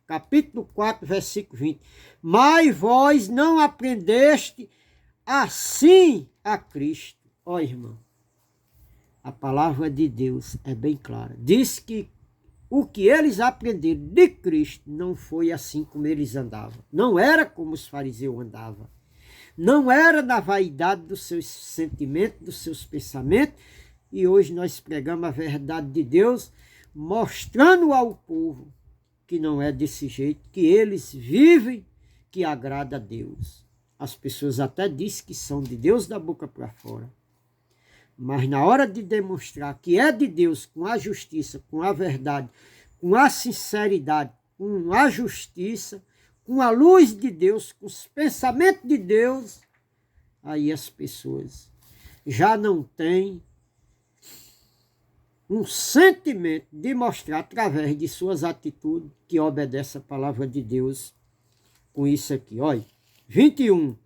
A: capítulo 4, versículo 20. Mas vós não aprendeste assim a Cristo. Ó, irmão, a palavra de Deus é bem clara. Diz que o que eles aprenderam de Cristo não foi assim como eles andavam. Não era como os fariseus andavam. Não era na vaidade dos seus sentimentos, dos seus pensamentos. E hoje nós pregamos a verdade de Deus, mostrando ao povo que não é desse jeito, que eles vivem, que agrada a Deus. As pessoas até dizem que são de Deus da boca para fora. Mas na hora de demonstrar que é de Deus, com a justiça, com a verdade, com a sinceridade, com a justiça, com a luz de Deus, com os pensamentos de Deus, aí as pessoas já não têm um sentimento de mostrar através de suas atitudes que obedece a palavra de Deus com isso aqui. Olha, 21.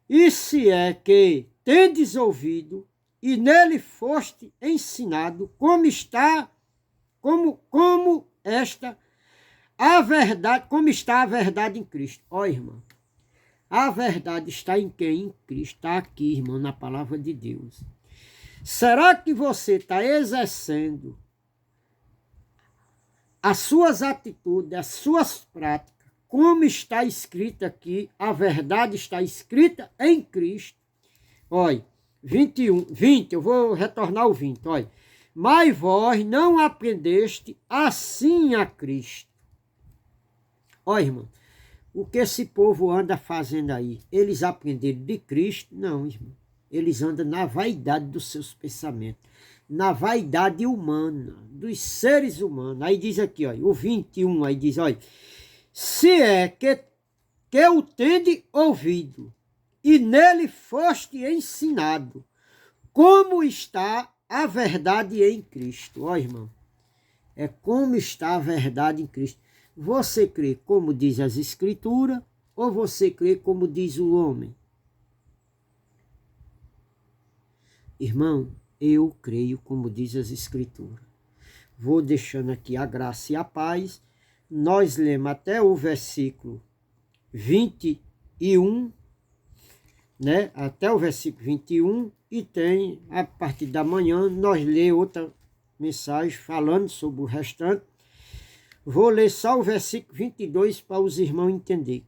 A: E se é que tendes ouvido e nele foste ensinado como está a verdade em Cristo. Ó, irmão, a verdade está em quem? Em Cristo. Está aqui, irmão, na palavra de Deus. Será que você está exercendo as suas atitudes, as suas práticas, como está escrito aqui? A verdade está escrita em Cristo. Olha, 20, eu vou retornar ao 20, olha. Mas vós não aprendeste assim a Cristo. Olha, irmão, o que esse povo anda fazendo aí? Eles aprenderam de Cristo? Não, irmão. eles andam na vaidade dos seus pensamentos, na vaidade humana, dos seres humanos. Aí diz aqui, ó, o 21, aí diz, olha, se é que o tende ouvido, e nele foste ensinado, como está a verdade em Cristo. Ó, irmão, é como está a verdade em Cristo. Você crê como diz as Escrituras, ou você crê como diz o homem? Irmão, eu creio como diz as Escrituras. Vou deixando aqui a graça e a paz. Nós lemos até o versículo 21, né? Até o versículo 21, e tem, a partir da manhã, nós lemos outra mensagem falando sobre o restante. Vou ler só o versículo 22 para os irmãos entenderem.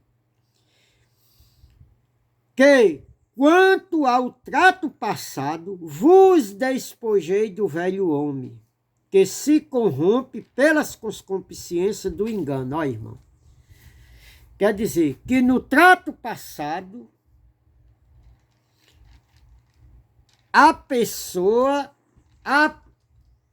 A: Que, quanto ao trato passado, vos despojei do velho homem, que se corrompe pelas concupiscências do engano. Ó, irmão. Quer dizer que no trato passado, a pessoa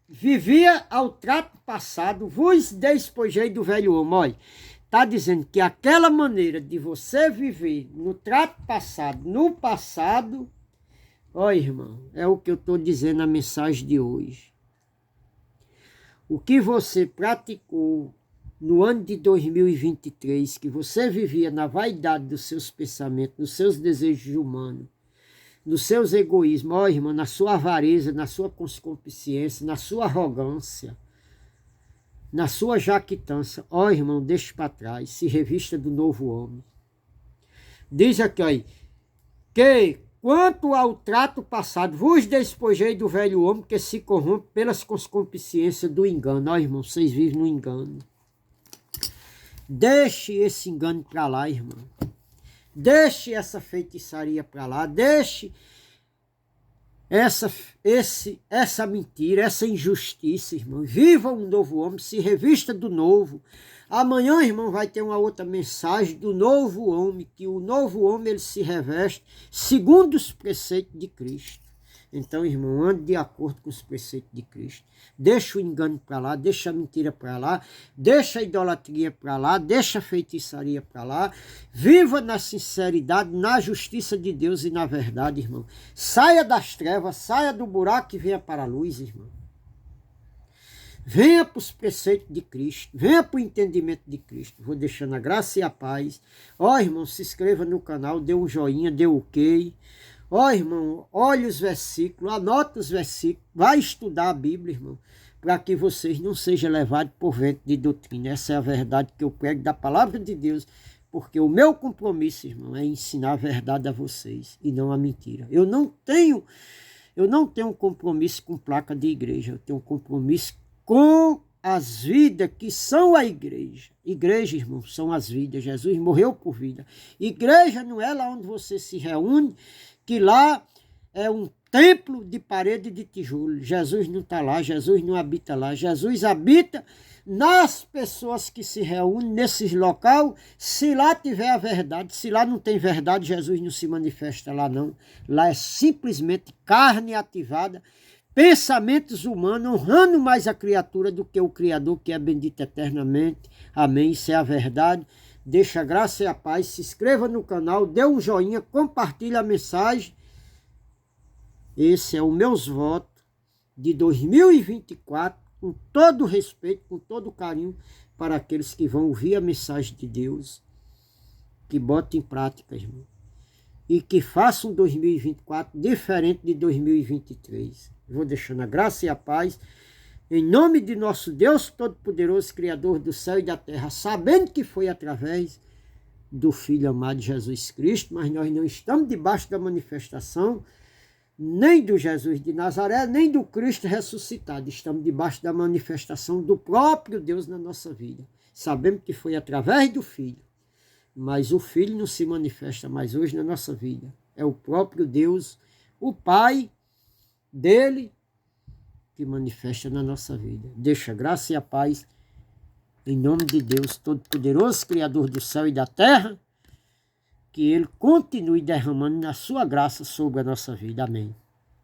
A: vivia ao trato passado, vos despojei do velho homem. Olha, está dizendo que aquela maneira de você viver no trato passado, no passado, ó, irmão, é o que eu estou dizendo na mensagem de hoje. O que você praticou no ano de 2023, que você vivia na vaidade dos seus pensamentos, nos seus desejos humanos, nos seus egoísmos, ó, irmão, na sua avareza, na sua concupiscência, na sua arrogância, na sua jactância, ó, irmão, deixe para trás, se revista do novo homem. Diz aqui, ó, que quanto ao trato passado, vos despojei do velho homem que se corrompe pelas concupiscências do engano. Ó, irmão, vocês vivem no engano. Deixe esse engano para lá, irmão. Deixe essa feitiçaria para lá. Deixe essa mentira, essa injustiça, irmão. Viva um novo homem, se revista do novo. Amanhã, irmão, vai ter uma outra mensagem do novo homem, que o novo homem ele se reveste segundo os preceitos de Cristo. Então, irmão, ande de acordo com os preceitos de Cristo. Deixa o engano para lá, deixa a mentira para lá, deixa a idolatria para lá, deixa a feitiçaria para lá. Viva na sinceridade, na justiça de Deus e na verdade, irmão. Saia das trevas, saia do buraco e venha para a luz, irmão. Venha para os preceitos de Cristo, venha para o entendimento de Cristo. Vou deixando a graça e a paz. Ó, irmão, se inscreva no canal, dê um joinha, dê um ok. Ó, irmão, olhe os versículos, anota os versículos, vai estudar a Bíblia, irmão, para que vocês não sejam levados por vento de doutrina. Essa é a verdade que eu prego da palavra de Deus, porque o meu compromisso, irmão, é ensinar a verdade a vocês e não a mentira. Eu não tenho um compromisso com placa de igreja, eu tenho um compromisso com as vidas que são a igreja. Igreja, irmão, são as vidas. Jesus morreu por vida. Igreja não é lá onde você se reúne, que lá é um templo de parede de tijolo. Jesus não está lá, Jesus não habita lá. Jesus habita nas pessoas que se reúnem nesses local. Se lá tiver a verdade, se lá não tem verdade, Jesus não se manifesta lá não. Lá é simplesmente carne ativada, pensamentos humanos, honrando mais a criatura do que o Criador, que é bendito eternamente. Amém. Isso é a verdade. Deixa a graça e a paz, se inscreva no canal, dê um joinha, compartilhe a mensagem. Esse é o meus votos de 2024, com todo respeito, com todo carinho, para aqueles que vão ouvir a mensagem de Deus, que botem em prática, irmão, e que façam 2024 diferente de 2023. Vou deixando a graça e a paz, em nome de nosso Deus Todo-Poderoso, Criador do céu e da terra, sabendo que foi através do Filho amado Jesus Cristo, mas nós não estamos debaixo da manifestação nem do Jesus de Nazaré, nem do Cristo ressuscitado. Estamos debaixo da manifestação do próprio Deus na nossa vida. Sabemos que foi através do Filho, mas o Filho não se manifesta mais hoje na nossa vida. É o próprio Deus, o Pai dele, que manifesta na nossa vida. Deixa a graça e a paz, em nome de Deus Todo-Poderoso, Criador do céu e da terra, que Ele continue derramando na sua graça sobre a nossa vida. Amém.